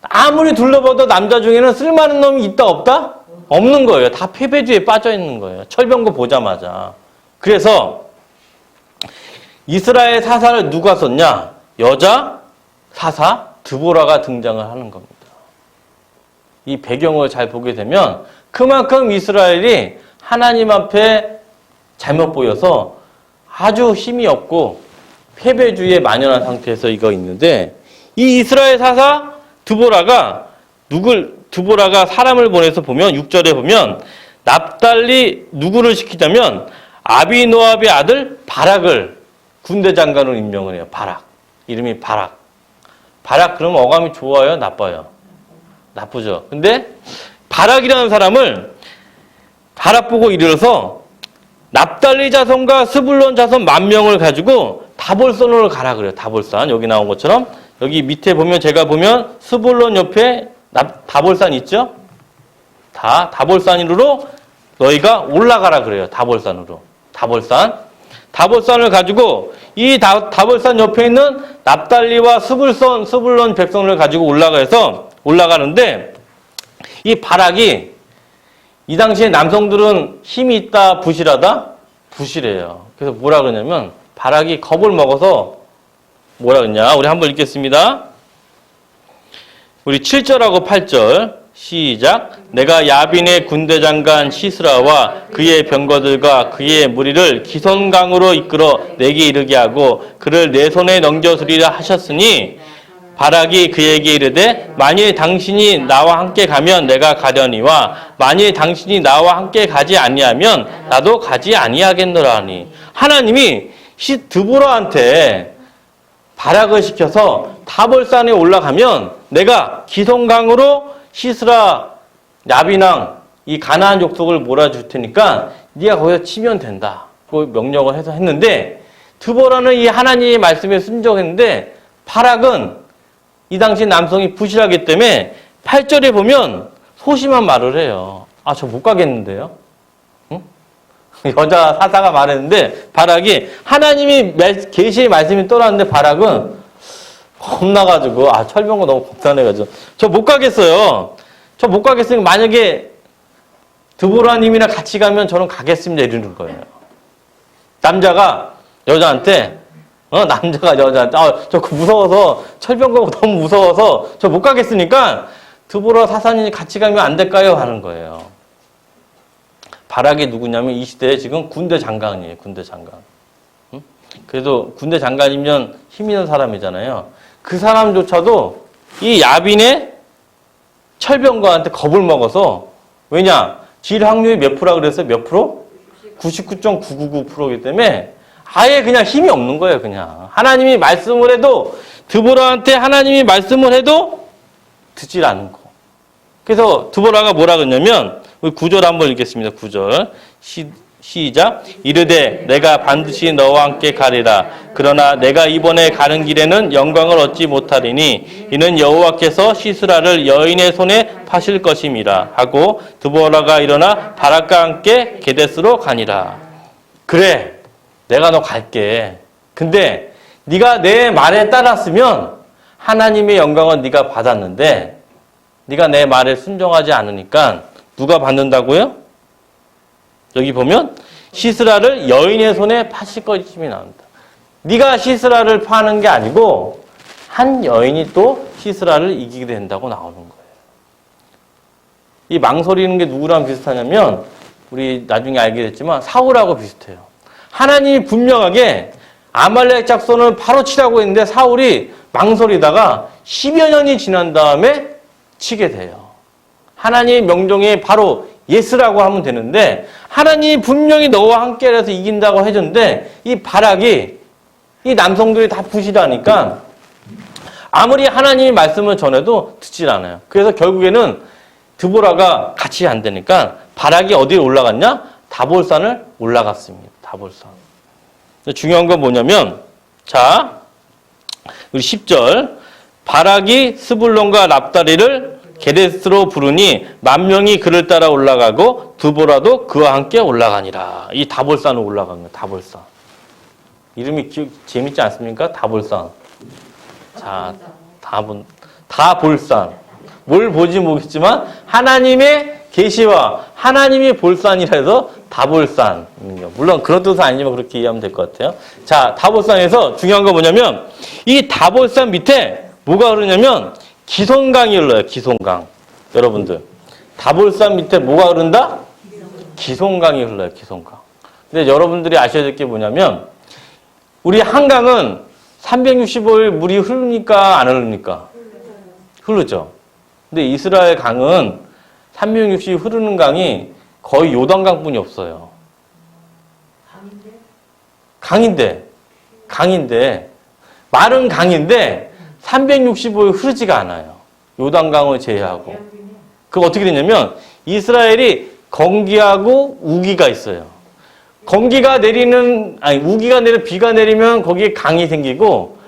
아무리 둘러봐도 남자 중에는 쓸만한 놈이 있다 없다? 없는 거예요. 다 패배주의에 빠져 있는 거예요. 철병거 보자마자. 그래서 이스라엘 사사를 누가 썼냐? 여자 사사 드보라가 등장을 하는 겁니다. 이 배경을 잘 보게 되면 그만큼 이스라엘이 하나님 앞에 잘못 보여서 아주 힘이 없고 패배주의에 만연한 상태에서 이거 있는데 이 이스라엘 사사 드보라가 사람을 보내서 보면 6절에 보면 납달리 누구를 시키자면 아비노압의 아들 바락을 군대 장관으로 임명을 해요. 바락. 이름이 바락. 바락 그러면 어감이 좋아요? 나빠요? 나쁘죠. 근데 바락이라는 사람을 바락 보고 이르러서 납달리 자손과 스불론 자손 10,000명을 가지고 다볼산으로 가라 그래요. 다볼산. 여기 나온 것처럼 여기 밑에 보면 제가 보면 스불론 옆에 다볼산 있죠? 다볼산으로 너희가 올라가라 그래요. 다볼산으로. 다볼산을 가지고 이 다볼산 옆에 있는 납달리와 스불론 백성을 가지고 올라가는데 이 바락이 이 당시에 남성들은 힘이 있다 부실하다? 부실해요. 그래서 뭐라 그러냐면 바락이 겁을 먹어서 뭐라 그러냐? 우리 한번 읽겠습니다. 우리 7절하고 8절 시작. 내가 야빈의 군대 장관 시스라와 그의 병거들과 그의 무리를 기손강으로 이끌어 내게 이르게 하고 그를 내 손에 넘겨주리라 하셨으니 바락이 그에게 이르되 만일 당신이 나와 함께 가면 내가 가려니와 만일 당신이 나와 함께 가지 아니하면 나도 가지 아니하겠노라 하니 하나님이 드보라한테 바락을 시켜서 다볼산에 올라가면 내가 기손강으로 시스라 야빈왕 이 가나안 족속을 몰아줄 테니까 네가 거기서 치면 된다. 그 명령을 해서 했는데 드보라는 이 하나님의 말씀에 순종했는데 바락은 이 당시 남성이 부실하기 때문에 8절에 보면 소심한 말을 해요. 아, 저 못 가겠는데요? 응? 여자 사사가 말했는데 바락이 하나님이 계시의 말씀이 떠났는데 바락은 겁나가지고 철병거 너무 겁나해가지고 저 못 가겠어요. 저 못 가겠으니까 만약에 드보라님이랑 같이 가면 저는 가겠습니다 이러는 거예요. 남자가 여자한테 저 무서워서 철병거 너무 무서워서 저 못 가겠으니까 드보라 사사님이 같이 가면 안 될까요? 하는 거예요. 바락이 누구냐면 이 시대에 지금 군대 장관이에요. 군대 장관. 응? 그래도 군대 장관이면 힘 있는 사람이잖아요. 그 사람조차도 이 야빈의 철병거한테 겁을 먹어서 왜냐? 질 확률이 몇 프로라 그랬어요? 몇 프로? 99.999%이기 때문에 아예 그냥 힘이 없는 거예요. 그냥 하나님이 말씀을 해도 드보라한테 하나님이 말씀을 해도 듣질 않는 거. 그래서 드보라가 뭐라 그러냐면 우리 9절 한번 읽겠습니다. 9절 시작. 이르되 내가 반드시 너와 함께 가리라. 그러나 내가 이번에 가는 길에는 영광을 얻지 못하리니 이는 여호와께서 시스라를 여인의 손에 파실 것임이라 하고 드보라가 일어나 바락과 함께 게데스로 가니라. 그래, 내가 너 갈게. 근데 네가 내 말에 따랐으면 하나님의 영광은 네가 받았는데 네가 내 말에 순종하지 않으니까 누가 받는다고요? 여기 보면 시스라를 여인의 손에 파실 것임이 나온다. 네가 시스라를 파는 게 아니고 한 여인이 또 시스라를 이기게 된다고 나오는 거예요. 이 망설이는 게 누구랑 비슷하냐면 우리 나중에 알게 됐지만 사울하고 비슷해요. 하나님이 분명하게 아말렉 작손을 바로 치라고 했는데 사울이 망설이다가 10여 년이 지난 다음에 치게 돼요. 하나님의 명령에 바로 예스라고 하면 되는데 하나님이 분명히 너와 함께해서 이긴다고 해줬는데 이 바락이 이 남성들이 다 부실하니까 아무리 하나님이 말씀을 전해도 듣질 않아요. 그래서 결국에는 드보라가 같이 안 되니까 바락이 어디에 올라갔냐? 다볼산을 올라갔습니다. 다볼산. 중요한 건 뭐냐면 자 우리 10절 바락이 스불론과 납다리를 게데스로 부르니 10,000명이 그를 따라 올라가고 드보라도 그와 함께 올라가니라. 이 다볼산으로 올라간 거예요. 다볼산. 이름이 재밌지 않습니까? 다볼산. 자, 다볼산. 뭘 보지 모르겠지만 하나님의 계시와 하나님이 볼산이라 해서 다볼산. 물론 그런 뜻은 아니지만 그렇게 이해하면 될 것 같아요. 자, 다볼산에서 중요한 건 뭐냐면 이 다볼산 밑에 뭐가 흐르냐면 기손강이 흘러요. 기손강. 여러분들. 다볼산 밑에 뭐가 흐른다? 기손강이 흘러요. 기손강. 근데 여러분들이 아셔야 될 게 뭐냐면 우리 한강은 365일 물이 흐릅니까? 안 흐릅니까? 흐르죠. 근데 이스라엘 강은 360일 흐르는 강이 거의 요단강뿐이 없어요. 강인데 마른 강인데 365일 흐르지가 않아요. 요단강을 제외하고. 그거 어떻게 되냐면 이스라엘이 건기하고 우기가 있어요. 우기가 내리면 비가 내리면 거기에 강이 생기고,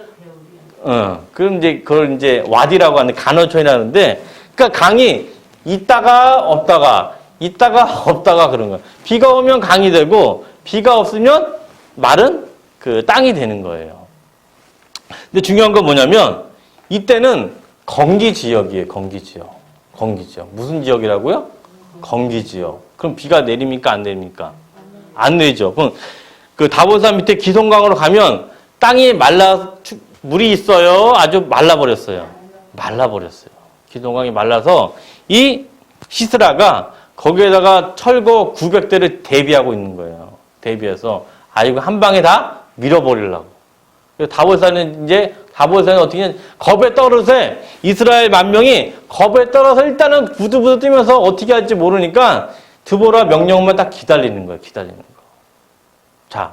그럼 그걸 이제 와디라고 하는데 간헐천이라는데, 그러니까 강이 있다가 없다가 그런 거예요. 비가 오면 강이 되고, 비가 없으면 마른 그 땅이 되는 거예요. 근데 중요한 건 뭐냐면, 이때는 건기 지역이에요, 건기 지역. 무슨 지역이라고요? 건기 지역. 그럼 비가 내립니까, 안 내립니까? 안 내리죠. 그럼 그 다볼산 밑에 기손강으로 가면 땅이 물이 있어요? 아주 말라버렸어요. 기손강이 말라서 이 시스라가 거기에다가 철거 900대를 대비하고 있는 거예요. 대비해서 이거 한 방에 다 밀어버리려고. 그래서 다볼산이 어떻게 하냐, 겁에 떨어서 이스라엘 10,000명이 겁에 떨어서 일단은 부들부들 뛰면서 어떻게 할지 모르니까 드보라 명령만 딱 기다리는 거예요. 자,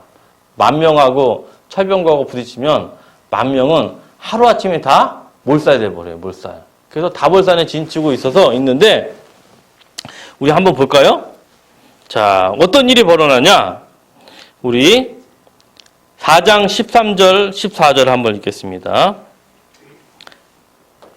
10,000명하고 철병거하고 부딪히면 10,000명은 하루아침에 다 몰살이 돼버려요. 몰살. 그래서 다볼산에 진치고 있는데 우리 한번 볼까요? 자, 어떤 일이 벌어나냐? 우리 4장 13절, 14절 한번 읽겠습니다.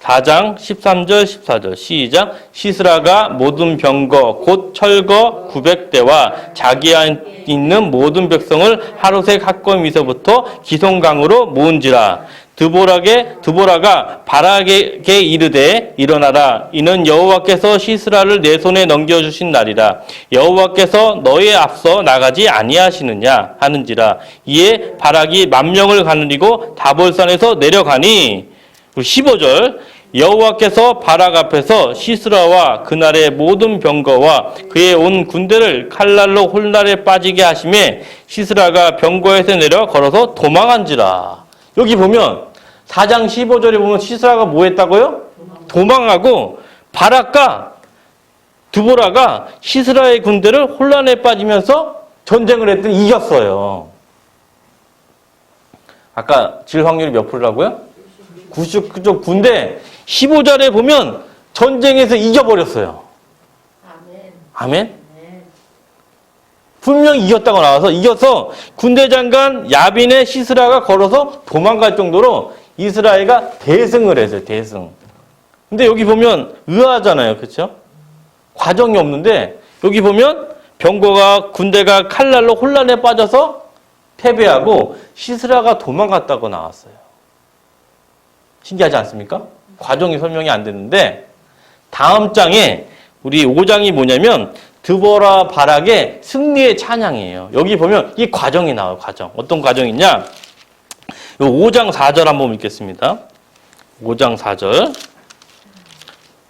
4장 13절, 14절 시작. 시스라가 모든 병거 곧 철거 900대와 자기에 있는 모든 백성을 하루색 학검에서부터 기손강으로 모은지라. 드보라가 바락에게 이르되 일어나라. 이는 여호와께서 시스라를 내 손에 넘겨주신 날이라. 여호와께서 너의 앞서 나가지 아니하시느냐 하는지라. 이에 바락이 10,000명을 거느리고 다볼산에서 내려가니 15절 여호와께서 바락 앞에서 시스라와 그날의 모든 병거와 그의 온 군대를 칼날로 홀날에 빠지게 하심에 시스라가 병거에서 내려 걸어서 도망한지라. 여기 보면 4장 15절에 보면 시스라가 뭐 했다고요? 도망하고 바락과 드보라가 시스라의 군대를 혼란에 빠지면서 전쟁을 했더니 이겼어요. 아까 질 확률이 몇 프로라고요? 99쪽 군대 15절에 보면 전쟁에서 이겨버렸어요. 아멘? 분명히 이겼다고 나와서 이겨서 군대 장관 야빈의 시스라가 걸어서 도망갈 정도로 이스라엘가 대승을 했어요. 대승. 근데 여기 보면 의아하잖아요. 그렇죠? 과정이 없는데 여기 보면 군대가 칼날로 혼란에 빠져서 패배하고 시스라가 도망갔다고 나왔어요. 신기하지 않습니까? 과정이 설명이 안 되는데 다음 장에 우리 5장이 뭐냐면 드보라 바락의 승리의 찬양이에요. 여기 보면 이 과정이 나와요. 과정. 어떤 과정이냐? 5장 4절 한번 읽겠습니다. 5장 4절.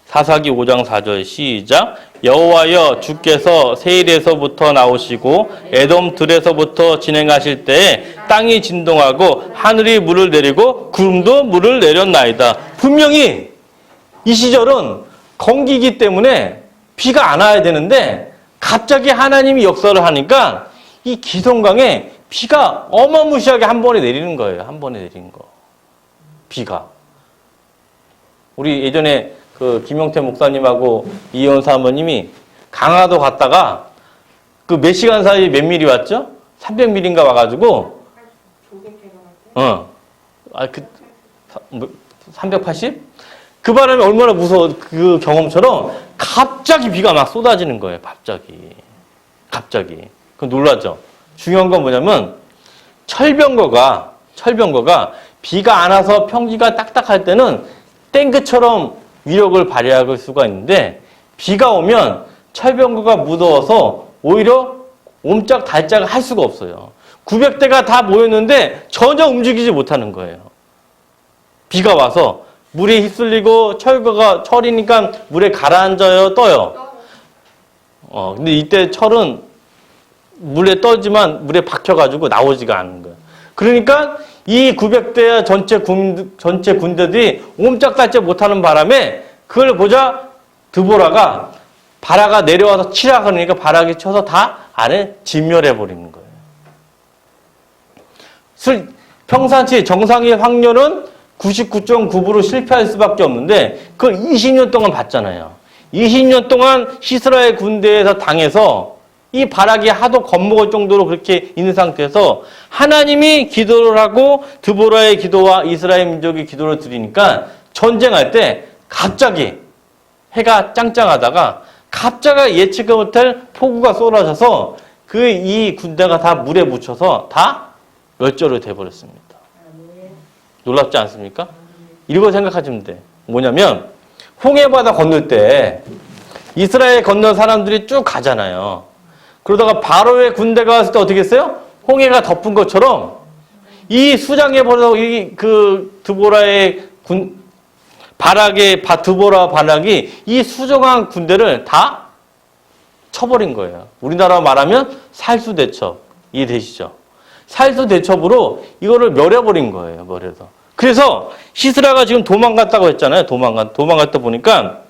사사기 5장 4절 시작. 여호와여 주께서 세일에서부터 나오시고 에돔 들에서부터 진행하실 때에 땅이 진동하고 하늘이 물을 내리고 구름도 물을 내렸나이다. 분명히 이 시절은 건기기 때문에 비가 안 와야 되는데 갑자기 하나님이 역사를 하니까 이 기성강에 비가 어마무시하게 한 번에 내리는 거예요. 한 번에 내리는 거. 비가. 우리 예전에 그 김용태 목사님하고 이현 사모님이 강화도 갔다가 그 몇 시간 사이에 몇 미리 왔죠? 300mm인가 와가지고 380? 그 바람이 얼마나 무서워. 그 경험처럼 갑자기 비가 막 쏟아지는 거예요. 갑자기. 그 놀랐죠? 중요한 건 뭐냐면 철병거가 비가 안 와서 평지가 딱딱할 때는 탱크처럼 위력을 발휘할 수가 있는데 비가 오면 철병거가 무더워서 오히려 옴짝달짝을 할 수가 없어요. 900대가 다 모였는데 전혀 움직이지 못하는 거예요. 비가 와서 물에 휩쓸리고 철이니까 물에 가라앉아요, 떠요. 근데 이때 철은 물에 떠지만 물에 박혀가지고 나오지가 않는 거예요. 그러니까 이 900대 전체 군대들이 옴짝달짝 못하는 바람에 그걸 보자 드보라가 바라가 내려와서 치라 그러니까 바락이 쳐서 다 안에 진멸해버리는 거예요. 평상시 정상의 확률은 99.9% 실패할 수밖에 없는데 그걸 20년 동안 봤잖아요. 20년 동안 시스라의 군대에서 당해서 이 바락이 하도 겁먹을 정도로 그렇게 있는 상태에서 하나님이 기도를 하고 드보라의 기도와 이스라엘 민족의 기도를 드리니까 전쟁할 때 갑자기 해가 짱짱하다가 갑자기 예측을 못할 폭우가 쏟아져서 이 군대가 다 물에 묻혀서 다 멸절이 돼버렸습니다. 놀랍지 않습니까? 이거 생각하시면 돼. 뭐냐면 홍해바다 건널 때 이스라엘 건넌 사람들이 쭉 가잖아요. 그러다가 바로의 군대가 왔을 때 어떻게 했어요? 홍해가 덮은 것처럼 이 수장에 벌써 그 드보라의 드보라 바락이 이 수정한 군대를 다 쳐버린 거예요. 우리나라 말하면 살수대첩. 이해되시죠? 살수대첩으로 이거를 멸해버린 거예요. 멸해서. 그래서 시스라가 지금 도망갔다고 했잖아요. 도망갔다 보니까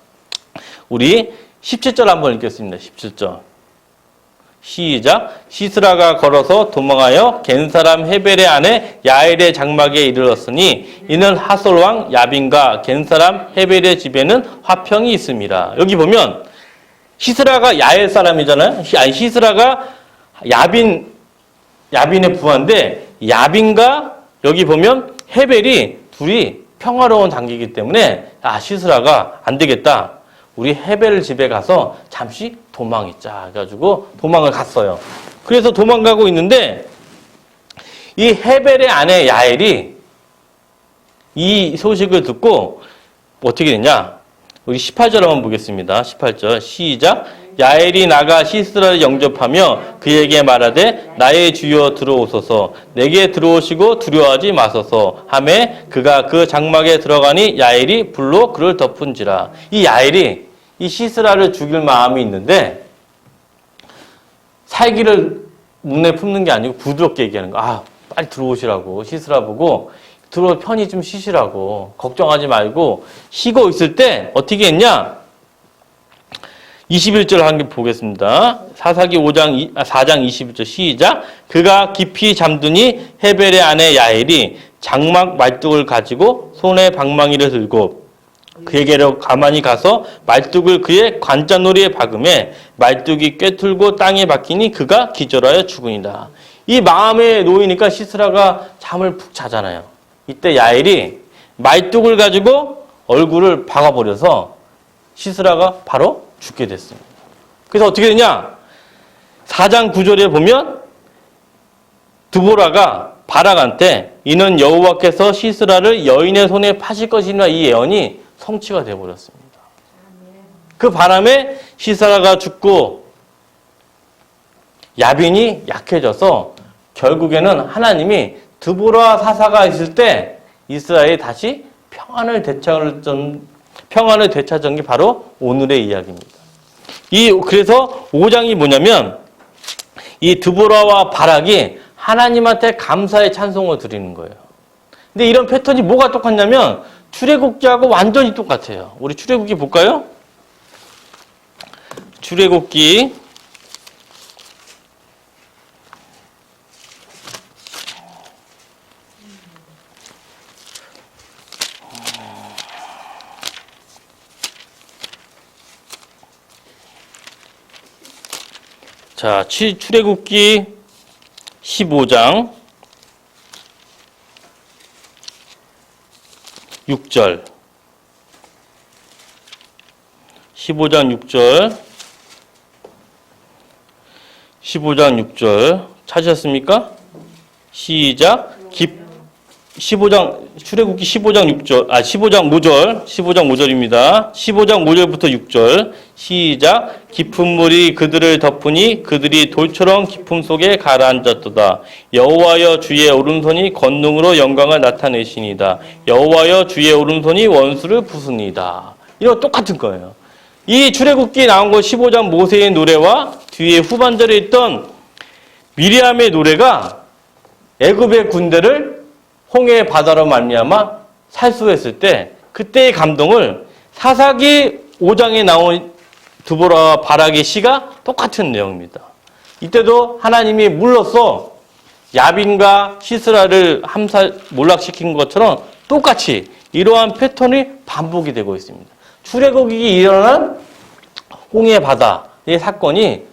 우리 17절 한번 읽겠습니다. 17절. 시작. 시스라가 걸어서 도망하여 겐사람 헤벨의 아내 야엘의 장막에 이르렀으니 이는 하솔 왕 야빈과 겐사람 헤벨의 집에는 화평이 있습니다. 여기 보면 시스라가 야엘 사람이잖아요. 시스라가 야빈의 부하인데 야빈과 여기 보면 헤벨이 둘이 평화로운 관계이기 때문에 시스라가 안 되겠다. 우리 헤벨 집에 가서 잠시 도망있자 해가지고 도망을 갔어요. 그래서 도망가고 있는데 이 헤벨의 아내 야엘이 이 소식을 듣고 어떻게 됐냐? 우리 18절 한번 보겠습니다. 18절 시작. 야엘이 나가 시스라를 영접하며 그에게 말하되 나의 주여 들어오소서 내게 들어오시고 두려워하지 마소서 하매 그가 그 장막에 들어가니 야엘이 불로 그를 덮은지라. 이 야엘이 이 시스라를 죽일 마음이 있는데 살기를 눈에 품는 게 아니고 부드럽게 얘기하는 거. 빨리 들어오시라고. 시스라 보고 편히 좀 쉬시라고. 걱정하지 말고 쉬고 있을 때 어떻게 했냐? 21절 한번 보겠습니다. 사사기 4장 21절 시작. 그가 깊이 잠드니 헤벨의 아내 야엘이 장막 말뚝을 가지고 손에 방망이를 들고 그에게로 가만히 가서 말뚝을 그의 관자놀이에 박음에 말뚝이 꿰뚫고 땅에 박히니 그가 기절하여 죽으니라. 이 마음에 놓이니까 시스라가 잠을 푹 자잖아요. 이때 야엘이 말뚝을 가지고 얼굴을 박아버려서 시스라가 바로 죽게 됐습니다. 그래서 어떻게 되냐? 4장 9절에 보면 드보라가 바락한테 이는 여호와께서 시스라를 여인의 손에 파실 것이니라 이 예언이 성취가 되어버렸습니다. 그 바람에 시스라가 죽고 야빈이 약해져서 결국에는 하나님이 드보라 사사가 있을 때 이스라엘이 다시 평안을 되찾은 게 바로 오늘의 이야기입니다. 그래서 5장이 뭐냐면 이 드보라와 바락이 하나님한테 감사의 찬송을 드리는 거예요. 근데 이런 패턴이 뭐가 똑같냐면 출애굽기하고 완전히 똑같아요. 우리 출애굽기 볼까요? 출애굽기 자, 출애굽기 15장 6절 15장 6절 찾으셨습니까? 시작. 출애굽기 15장 5절입니다. 15장 5절부터 6절 시작. 깊은 물이 그들을 덮으니 그들이 돌처럼 깊음 속에 가라앉았도다. 여호와여 주의 오른손이 권능으로 영광을 나타내시니다. 여호와여 주의 오른손이 원수를 부수니다. 이거 똑같은 거예요. 이 출애굽기에 나온 거 15장 모세의 노래와 뒤에 후반절에 있던 미리암의 노래가 애굽의 군대를 홍해 바다로 말미암아 살수했을 때 그때의 감동을 사사기 5장에 나온 드보라와 바락의 시가 똑같은 내용입니다. 이때도 하나님이 물로써 야빈과 시스라를 몰락시킨 것처럼 똑같이 이러한 패턴이 반복이 되고 있습니다. 출애굽이 일어난 홍해 바다의 사건이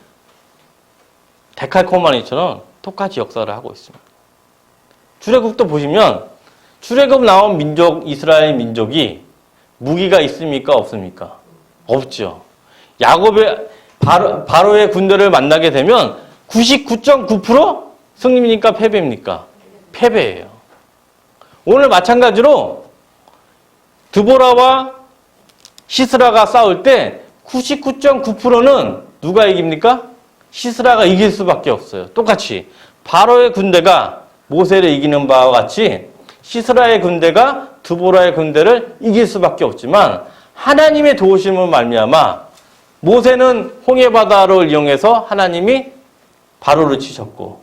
데칼코마니처럼 똑같이 역사를 하고 있습니다. 출애굽도 보시면 출애굽 나온 민족 이스라엘 민족이 무기가 있습니까? 없습니까? 없죠. 야곱의 바로의 군대를 만나게 되면 99.9% 승리입니까? 패배입니까? 패배예요. 오늘 마찬가지로 드보라와 시스라가 싸울 때 99.9%는 누가 이깁니까? 시스라가 이길 수밖에 없어요. 똑같이 바로의 군대가 모세를 이기는 바와 같이 시스라의 군대가 드보라의 군대를 이길 수밖에 없지만 하나님의 도우심을 말미암아 모세는 홍해바다를 이용해서 하나님이 바로를 치셨고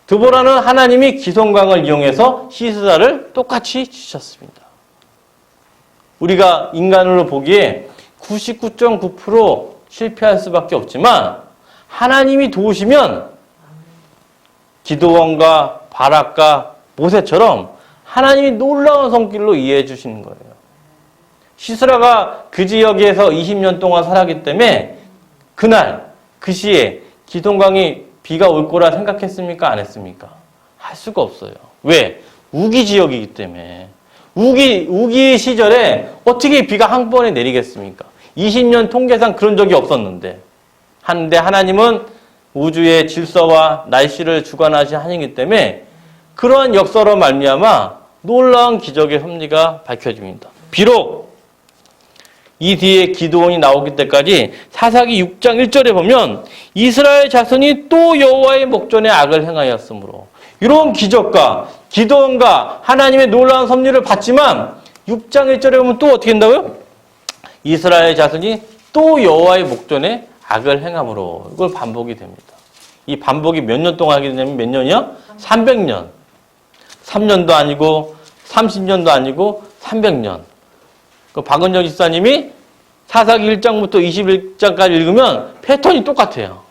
드보라는 하나님이 기송강을 이용해서 시스라를 똑같이 치셨습니다. 우리가 인간으로 보기에 99.9% 실패할 수밖에 없지만 하나님이 도우시면 기드온과 바락과 모세처럼 하나님이 놀라운 손길로 이해해 주시는 거예요. 시스라가 그 지역에서 20년 동안 살았기 때문에 그날 그 시에 기송강이 비가 올 거라 생각했습니까? 안 했습니까? 할 수가 없어요. 왜? 우기 지역이기 때문에. 우기 시절에 어떻게 비가 한 번에 내리겠습니까? 20년 통계상 그런 적이 없었는데. 하는데 하나님은 우주의 질서와 날씨를 주관하신 하나님이기 때문에 그러한 역사로 말미암아 놀라운 기적의 섭리가 밝혀집니다. 비록 이 뒤에 기드온이 나오기 때까지 사사기 6장 1절에 보면 이스라엘 자손이 또 여호와의 목전에 악을 행하였으므로 이런 기적과 기드온과 하나님의 놀라운 섭리를 봤지만 6장 1절에 보면 또 어떻게 된다고요? 이스라엘 자손이 또 여호와의 목전에 악을 행함으로 이걸 반복이 됩니다. 이 반복이 몇 년 동안 하게 되냐면 몇 년이요? 300년. 3년도 아니고 30년도 아니고 300년. 그 박은정 집사님이 사사기 1장부터 21장까지 읽으면 패턴이 똑같아요.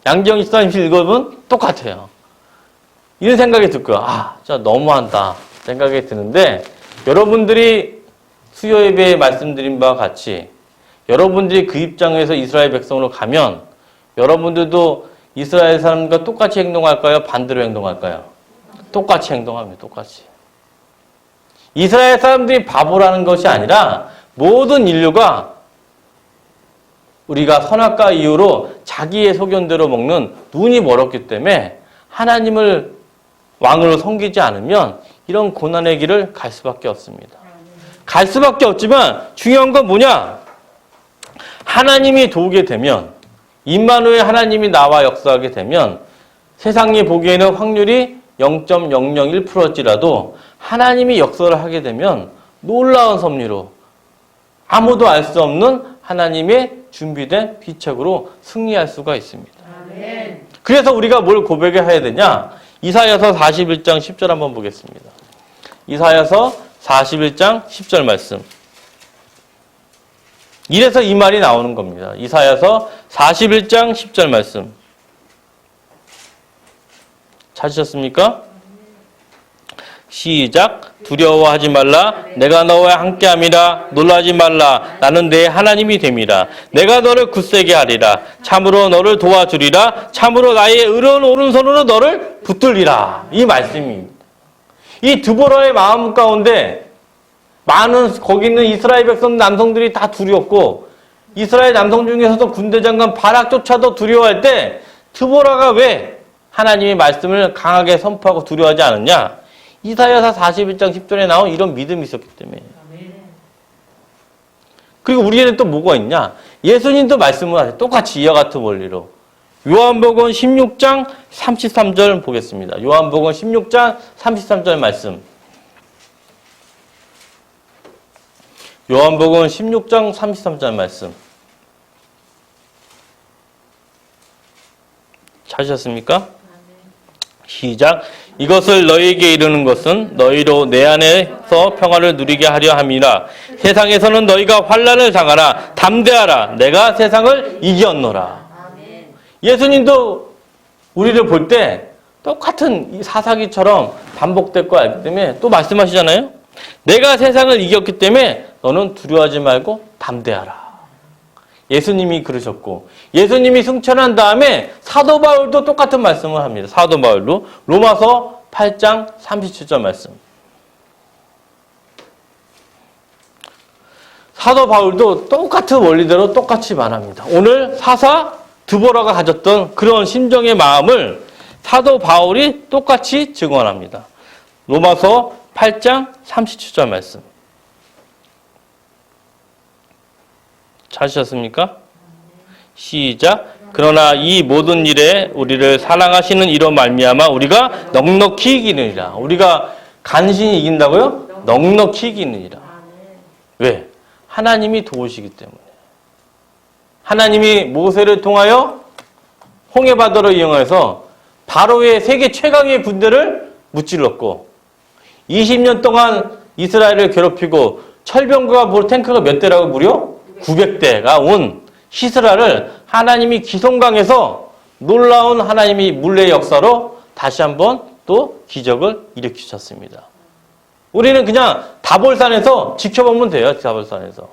양경 24님 읽으면 똑같아요. 이런 생각이 들 거예요. 아, 진짜 너무한다 생각이 드는데 여러분들이 수요 예배에 말씀드린 바와 같이 여러분들이 그 입장에서 이스라엘 백성으로 가면 여러분들도 이스라엘 사람과 똑같이 행동할까요? 반대로 행동할까요? 똑같이 행동합니다. 똑같이. 이스라엘 사람들이 바보라는 것이 아니라 모든 인류가 우리가 선악과 이유로 자기의 소견대로 먹는 눈이 멀었기 때문에 하나님을 왕으로 섬기지 않으면 이런 고난의 길을 갈 수밖에 없습니다. 갈 수밖에 없지만 중요한 건 뭐냐? 하나님이 도우게 되면 임마누엘 하나님이 나와 역사하게 되면 세상이 보기에는 확률이 0.001%일지라도 하나님이 역사를 하게 되면 놀라운 섭리로 아무도 알 수 없는 하나님의 준비된 비책으로 승리할 수가 있습니다. 아멘. 그래서 우리가 뭘 고백해야 되냐? 이사야서 41장 10절 한번 보겠습니다. 이사야서 41장 10절 말씀. 이래서 이 말이 나오는 겁니다. 이사야서 41장 10절 말씀. 찾으셨습니까? 시작. 두려워하지 말라. 내가 너와 함께함이라. 놀라지 말라. 나는 내 하나님이 됨이라. 내가 너를 굳세게 하리라. 참으로 너를 도와주리라. 참으로 나의 의로운 오른손으로 너를 붙들리라. 이 말씀입니다. 이 드보라의 마음 가운데 많은 거기 있는 이스라엘 백성 남성들이 다 두려웠고 이스라엘 남성 중에서도 군대 장관 바락조차도 두려워할 때 드보라가 왜 하나님의 말씀을 강하게 선포하고 두려워하지 않았냐? 이사야서 41장 10절에 나온 이런 믿음이 있었기 때문에. 그리고 우리에는 또 뭐가 있냐? 예수님도 말씀을 하세요. 똑같이 이와 같은 원리로. 요한복음 16장 33절 보겠습니다. 요한복음 16장 33절 말씀. 요한복음 16장 33절 말씀. 찾으셨습니까? 시작. 이것을 너희에게 이르는 것은 너희로 내 안에서 평화를 누리게 하려 함이라. 세상에서는 너희가 환난을 당하라. 담대하라. 내가 세상을 이겼노라. 예수님도 우리를 볼 때 똑같은 사사기처럼 반복될 거 알기 때문에 또 말씀하시잖아요. 내가 세상을 이겼기 때문에 너는 두려워하지 말고 담대하라. 예수님이 그러셨고 예수님이 승천한 다음에 사도 바울도 똑같은 말씀을 합니다. 사도 바울도 로마서 8장 37절 말씀. 사도 바울도 똑같은 원리대로 똑같이 말합니다. 오늘 사사 드보라가 가졌던 그런 심정의 마음을 사도 바울이 똑같이 증언합니다. 로마서 8장 37절 말씀. 찾으셨습니까? 시작. 그러나 이 모든 일에 우리를 사랑하시는 이로 말미암아 우리가 넉넉히 이기느니라. 우리가 간신히 이긴다고요? 넉넉히 이기느니라. 왜? 하나님이 도우시기 때문에. 하나님이 모세를 통하여 홍해바다로 이용해서 바로의 세계 최강의 군대를 무찔렀고 20년 동안 이스라엘을 괴롭히고 철병과 탱크가 몇 대라고 무려? 900대가 온 시스라를 하나님이 기송강에서 놀라운 하나님이 물레의 역사로 다시 한번 또 기적을 일으키셨습니다. 우리는 그냥 다볼산에서 지켜보면 돼요. 다볼산에서.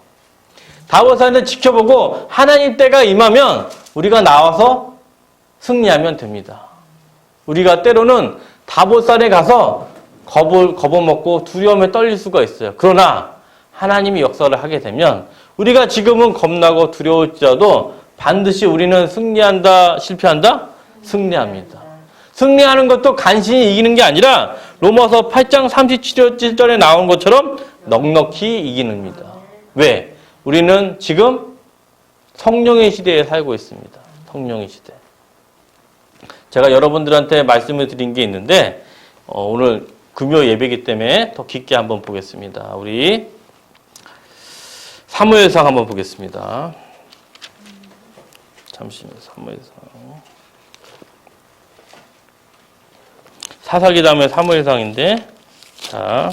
다볼산에서 지켜보고 하나님 때가 임하면 우리가 나와서 승리하면 됩니다. 우리가 때로는 다볼산에 가서 겁먹고 두려움에 떨릴 수가 있어요. 그러나 하나님이 역사를 하게 되면 우리가 지금은 겁나고 두려울지라도 반드시 우리는 승리한다, 실패한다? 승리합니다. 승리하는 것도 간신히 이기는 게 아니라 로마서 8장 37절에 나온 것처럼 넉넉히 이기는입니다. 왜? 우리는 지금 성령의 시대에 살고 있습니다. 성령의 시대. 제가 여러분들한테 말씀을 드린 게 있는데 오늘 금요 예배이기 때문에 더 깊게 한번 보겠습니다. 우리 사무엘상 한번 보겠습니다. 잠시만요. 사무엘상. 사사기 다음에 사무엘상인데 자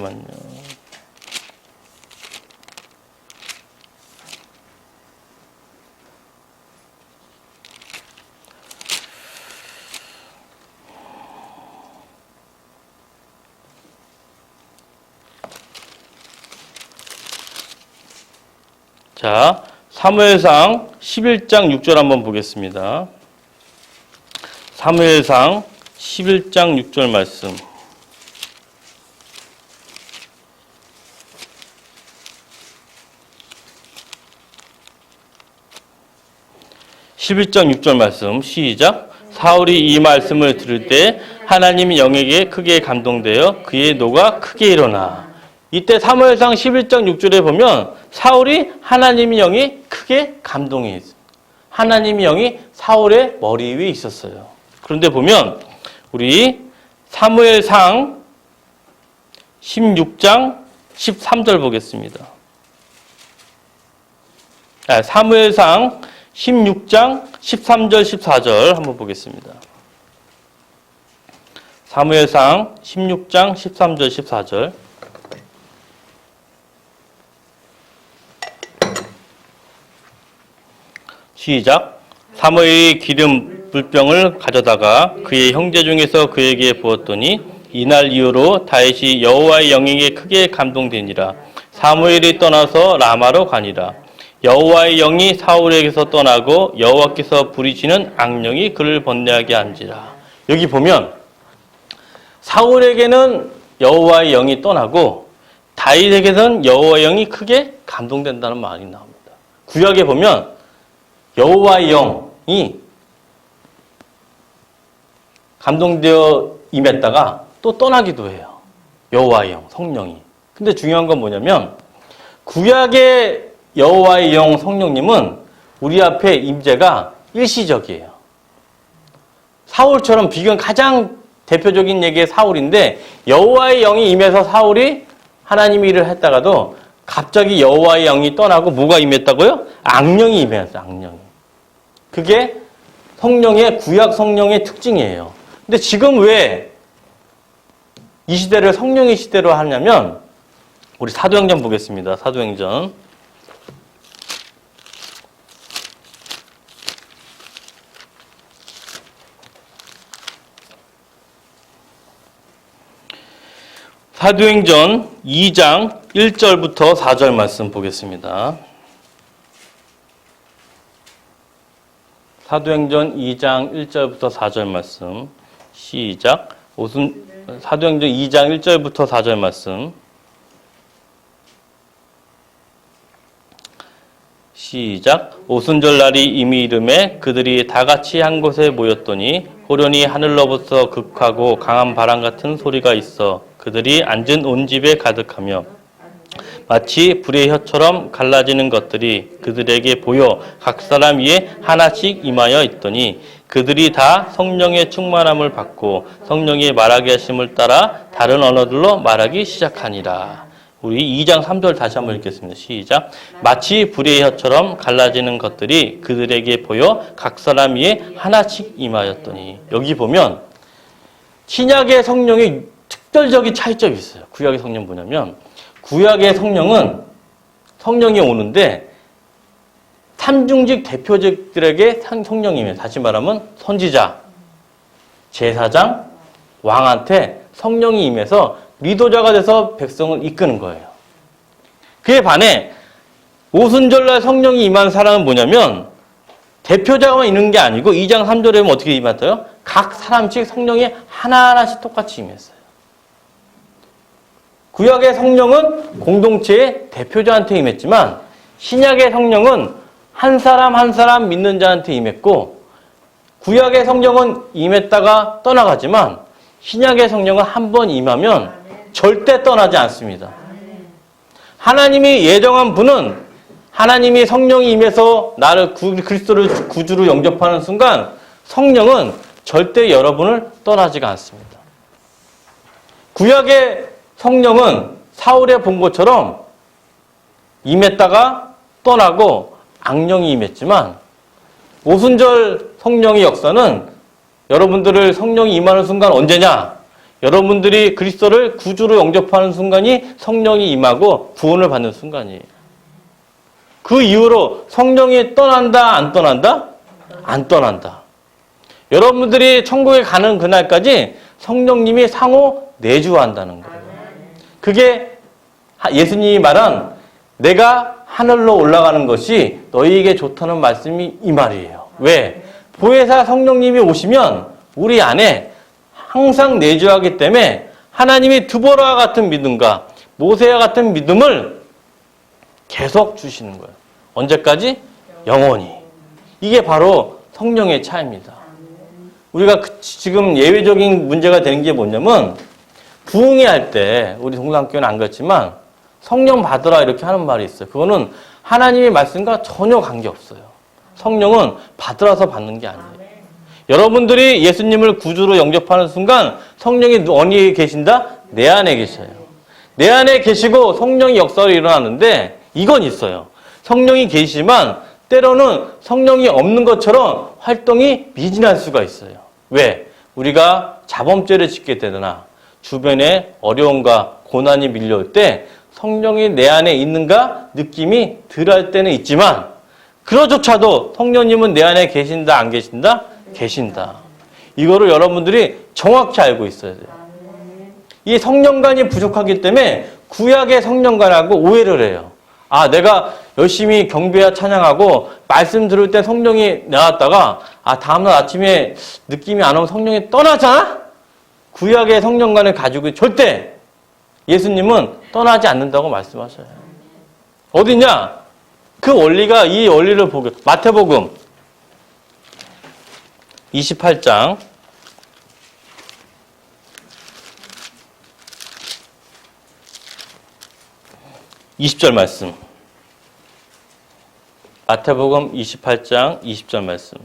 잠시만요. 자, 사무엘상 11장 6절 한번 보겠습니다. 사무엘상 11장 6절 말씀. (11장 6절) 말씀 시작. 사울이 이 말씀을 들을 때 하나님이 영에게 크게 감동되어 그의 노가 크게 일어나. 이때 사무엘상 11장 6절에 보면 사울이 하나님의 영이 크게 감동해 있어요. 하나님의 영이 사울의 머리 위에 있었어요. 그런데 보면 우리 사무엘상 16장 13절 보겠습니다. 사무엘상 16장 13절 14절 한번 보겠습니다. 사무엘상 16장 13절 14절 시작. 사무엘이 기름 물병을 가져다가 그의 형제 중에서 그에게 부었더니 이날 이후로 다윗이 여호와의 영에게 크게 감동되니라. 사무엘이 떠나서 라마로 가니라. 여호와의 영이 사울에게서 떠나고 여호와께서 부리시는 악령이 그를 번뇌하게 한지라. 여기 보면 사울에게는 여호와의 영이 떠나고 다윗에게는 여호와의 영이 크게 감동된다는 말이 나옵니다. 구약에 보면 여호와의 영이 감동되어 임했다가 또 떠나기도 해요. 여호와의 영, 성령이. 근데 중요한 건 뭐냐면 구약의 여호와의 영, 성령님은 우리 앞에 임재가 일시적이에요. 사울처럼 비교한 가장 대표적인 얘기의 사울인데 여호와의 영이 임해서 사울이 하나님의 일을 했다가도 갑자기 여호와의 영이 떠나고 뭐가 임했다고요? 악령이 임했어요. 악령이. 그게 성령의 구약 성령의 특징이에요. 근데 지금 왜 이 시대를 성령의 시대로 하냐면 우리 사도행전 보겠습니다. 사도행전 사도행전 2장 1절부터 4절 말씀 보겠습니다. 사도행전 2장 1절부터 4절 말씀 시작. 사도행전 2장 1절부터 4절 말씀 시작. 오순절 날이 이미 이름에 그들이 다 같이 한 곳에 모였더니 호련히 하늘로부터 극하고 강한 바람 같은 소리가 있어 그들이 앉은 온 집에 가득하며 마치 불의 혀처럼 갈라지는 것들이 그들에게 보여 각 사람 위에 하나씩 임하여 있더니 그들이 다 성령의 충만함을 받고 성령의 말하게 하심을 따라 다른 언어들로 말하기 시작하니라. 우리 2장 3절 다시 한번 읽겠습니다. 시작. 마치 불의 혀처럼 갈라지는 것들이 그들에게 보여 각 사람 위에 하나씩 임하였더니. 여기 보면 신약의 성령이 특별적인 차이점이 있어요. 구약의 성령 뭐냐면 구약의 성령은 성령이 오는데 삼중직 대표직들에게 성령이에요. 다시 말하면 선지자, 제사장, 왕한테 성령이 임해서 리더자가 돼서 백성을 이끄는 거예요. 그에 반해 오순절날 성령이 임한 사람은 뭐냐면 대표자가만 있는 게 아니고 2장 3절에 보면 어떻게 임했어요? 각 사람씩 성령이 하나하나씩 똑같이 임했어요. 구약의 성령은 공동체의 대표자한테 임했지만 신약의 성령은 한 사람 한 사람 믿는 자한테 임했고 구약의 성령은 임했다가 떠나가지만 신약의 성령은 한 번 임하면 절대 떠나지 않습니다. 하나님이 예정한 분은 하나님이 성령이 임해서 나를 그리스도를 구주로 영접하는 순간 성령은 절대 여러분을 떠나지가 않습니다. 구약의 성령은 사울에 본 것처럼 임했다가 떠나고 악령이 임했지만 오순절 성령의 역사는 여러분들을 성령이 임하는 순간 언제냐? 여러분들이 그리스도를 구주로 영접하는 순간이 성령이 임하고 구원을 받는 순간이에요. 그 이후로 성령이 떠난다, 안 떠난다? 안 떠난다. 여러분들이 천국에 가는 그날까지 성령님이 상호 내주한다는 거예요. 그게 예수님이 말한 내가 하늘로 올라가는 것이 너희에게 좋다는 말씀이 이 말이에요. 왜? 보혜사 성령님이 오시면 우리 안에 항상 내주하기 때문에 하나님이 드보라와 같은 믿음과 모세와 같은 믿음을 계속 주시는 거예요. 언제까지? 영원히. 이게 바로 성령의 차이입니다. 우리가 지금 예외적인 문제가 되는 게 뭐냐면 부흥회 할 때 우리 동산교회는 안 그렇지만 성령 받으라 이렇게 하는 말이 있어요. 그거는 하나님의 말씀과 전혀 관계없어요. 성령은 받으라서 받는 게 아니에요. 여러분들이 예수님을 구주로 영접하는 순간 성령이 어디에 계신다? 내 안에 계셔요. 내 안에 계시고 성령의 역사가 일어나는데 이건 있어요. 성령이 계시지만 때로는 성령이 없는 것처럼 활동이 미진할 수가 있어요. 왜? 우리가 자범죄를 짓게 되거나 주변에 어려움과 고난이 밀려올 때 성령이 내 안에 있는가 느낌이 덜할 때는 있지만 그러조차도 성령님은 내 안에 계신다 안 계신다? 계신다. 이거를 여러분들이 정확히 알고 있어야 돼요. 이 성령관이 부족하기 때문에 구약의 성령관하고 오해를 해요. 아, 내가 열심히 경배와 찬양하고 말씀 들을 때 성령이 나왔다가 다음날 아침에 느낌이 안 오면 성령이 떠나잖아? 구약의 성령관을 가지고 절대 예수님은 떠나지 않는다고 말씀하셔요. 어디냐? 그 원리가 이 원리를 보고 마태복음 28장 20절 말씀. 마태복음 28장 20절 말씀.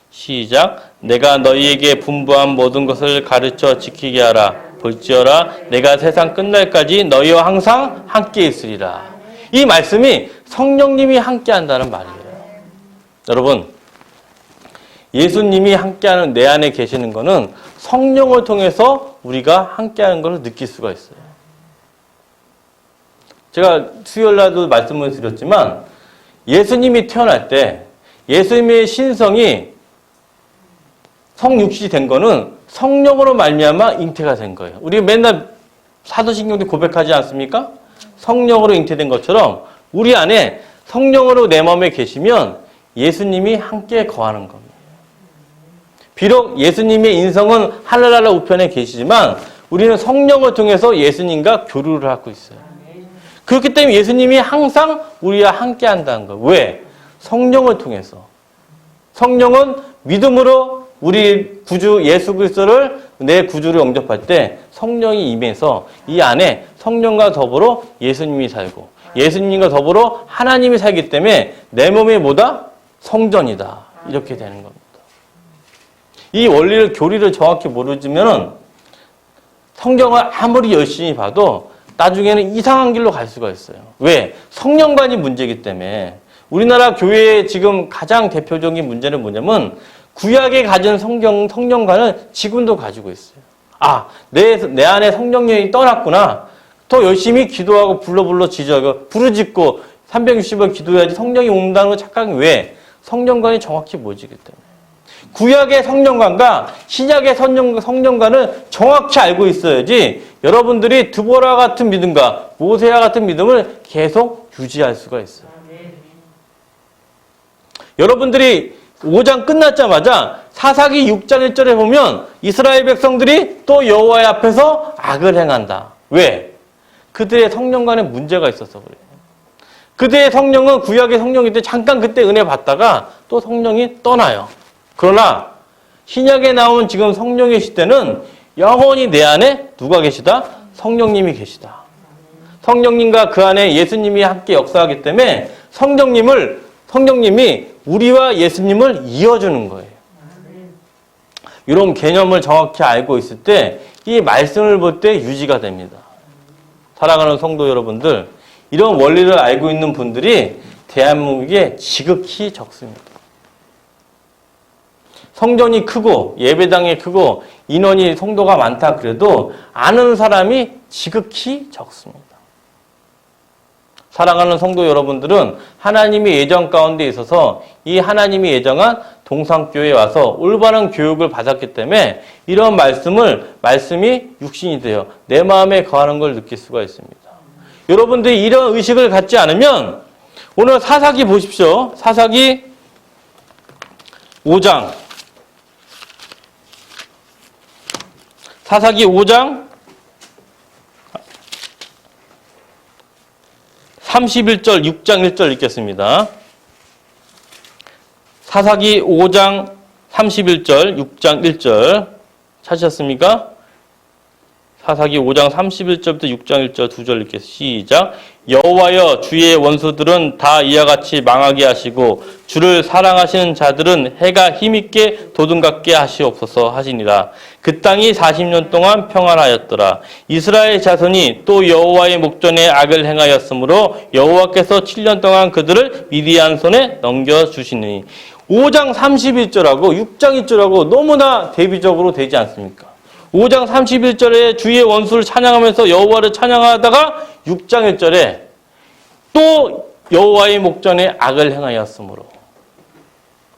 시작. 내가 너희에게 분부한 모든 것을 가르쳐 지키게 하라. 볼지어라 내가 세상 끝날까지 너희와 항상 함께 있으리라. 이 말씀이 성령님이 함께 한다는 말이에요. 여러분, 예수님이 함께하는 내 안에 계시는 것은 성령을 통해서 우리가 함께하는 것을 느낄 수가 있어요. 제가 수요일날도 말씀을 드렸지만 예수님이 태어날 때 예수님의 신성이 성육신이 된 거는 성령으로 말미암아 잉태가 된 거예요. 우리 맨날 사도신경도 고백하지 않습니까? 성령으로 잉태된 것처럼 우리 안에 성령으로 내 마음에 계시면 예수님이 함께 거하는 겁니다. 비록 예수님의 인성은 하늘나라 우편에 계시지만 우리는 성령을 통해서 예수님과 교류를 하고 있어요. 그렇기 때문에 예수님이 항상 우리와 함께 한다는 거예요. 왜? 성령을 통해서. 성령은 믿음으로 우리 구주 예수 그리스도를 내 구주로 영접할 때 성령이 임해서 이 안에 성령과 더불어 예수님이 살고 예수님과 더불어 하나님이 살기 때문에 내 몸이 뭐다? 성전이다. 이렇게 되는 겁니다. 이 원리를 교리를 정확히 모르지면 성경을 아무리 열심히 봐도 나중에는 이상한 길로 갈 수가 있어요. 왜? 성령관이 문제이기 때문에. 우리나라 교회의 지금 가장 대표적인 문제는 뭐냐면 구약에 가진 성령관을 지금도 가지고 있어요. 내 안에 성령님이 떠났구나. 더 열심히 기도하고 불러 지저하고 부르짖고 360을 기도해야지 성령이 온다는 걸 착각이 왜? 성령관이 정확히 모르기 때문에. 구약의 성령관과 신약의 성령관을 정확히 알고 있어야지 여러분들이 드보라 같은 믿음과 모세와 같은 믿음을 계속 유지할 수가 있어요. 여러분들이 5장 끝났자마자 사사기 6장 1절에 보면 이스라엘 백성들이 또 여호와의 앞에서 악을 행한다. 왜? 그들의 성령관에 문제가 있어서 그래요. 그들의 성령은 구약의 성령인데 잠깐 그때 은혜 받다가 또 성령이 떠나요. 그러나 신약에 나온 지금 성령의 시대는 영원히 내 안에 누가 계시다? 성령님이 계시다. 성령님과 그 안에 예수님이 함께 역사하기 때문에 성령님이 우리와 예수님을 이어주는 거예요. 이런 개념을 정확히 알고 있을 때 이 말씀을 볼 때 유지가 됩니다. 사랑하는 성도 여러분들, 이런 원리를 알고 있는 분들이 대한민국에 지극히 적습니다. 성전이 크고 예배당이 크고 인원이 성도가 많다 그래도 아는 사람이 지극히 적습니다. 사랑하는 성도 여러분들은 하나님의 예정 가운데 있어서 이 하나님이 예정한 동산교회에 와서 올바른 교육을 받았기 때문에 이런 말씀이 육신이 되어 내 마음에 거하는 걸 느낄 수가 있습니다. 여러분들이 이런 의식을 갖지 않으면 오늘 사사기 보십시오. 사사기 5장. 사사기 5장 31절, 6장 1절 읽겠습니다. 사사기 5장 31절, 6장 1절 찾으셨습니까? 사사기 5장 31절부터 6장 1절 두 절 읽겠습니다. 시작. 여호와여 주의 원수들은 다 이와 같이 망하게 하시고 주를 사랑하시는 자들은 해가 힘있게 도둑같게 하시옵소서 하시니라. 그 땅이 40년 동안 평안하였더라. 이스라엘 자손이 또 여호와의 목전에 악을 행하였으므로 여호와께서 7년 동안 그들을 미디안 손에 넘겨주시니. 5장 31절하고 6장 1절하고 너무나 대비적으로 되지 않습니까? 5장 31절에 주의 원수를 찬양하면서 여호와를 찬양하다가 6장 1절에 또 여호와의 목전에 악을 행하였으므로.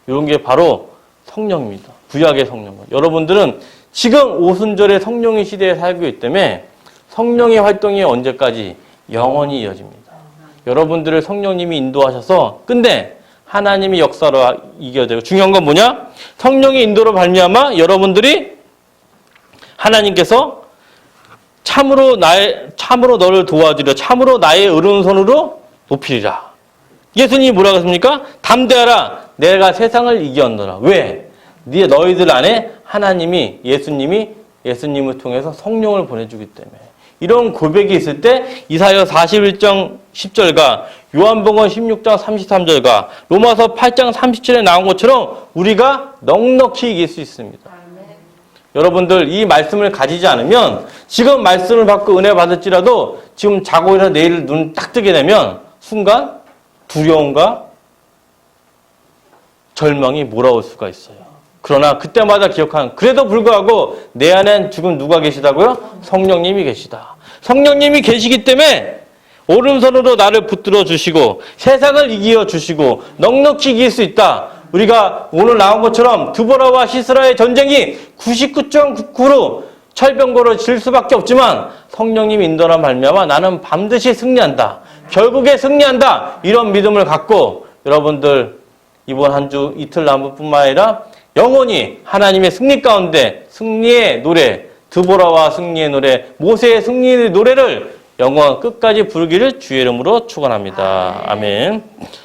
이런 게 바로 성령입니다. 구약의 성령. 여러분들은 지금 오순절의 성령의 시대에 살고 있기 때문에 성령의 활동이 언제까지? 영원히 이어집니다. 여러분들을 성령님이 인도하셔서 근데 하나님이 역사로 이겨야 되고 중요한 건 뭐냐? 성령의 인도로 발미암아 여러분들이 하나님께서 참으로 너를 도와주려 참으로 나의 오른손으로 높이리라. 예수님이 뭐라고 했습니까? 담대하라. 내가 세상을 이겼노라. 왜? 너희들 안에 하나님이 예수님을 통해서 성령을 보내주기 때문에. 이런 고백이 있을 때 이사야 41장 10절과 요한복음 16장 33절과 로마서 8장 37에 나온 것처럼 우리가 넉넉히 이길 수 있습니다. 여러분들 이 말씀을 가지지 않으면 지금 말씀을 받고 은혜 받을지라도 지금 자고 일어나 내일 눈 딱 뜨게 되면 순간 두려움과 절망이 몰아올 수가 있어요. 그러나 그때마다 기억하는 그래도 불구하고 내 안엔 지금 누가 계시다고요? 성령님이 계시다. 성령님이 계시기 때문에 오른손으로 나를 붙들어 주시고 세상을 이겨 주시고 넉넉히 이길 수 있다. 우리가 오늘 나온 것처럼 드보라와 시스라의 전쟁이 99.99% 철병거로 질 수밖에 없지만 성령님 인도란 말미암아 나는 반드시 승리한다. 결국에 승리한다. 이런 믿음을 갖고 여러분들 이번 한 주 이틀 남은 뿐만 아니라 영원히 하나님의 승리 가운데 승리의 노래, 드보라와 승리의 노래, 모세의 승리의 노래를 영원 끝까지 부르기를 주의 이름으로 축원합니다. 아멘.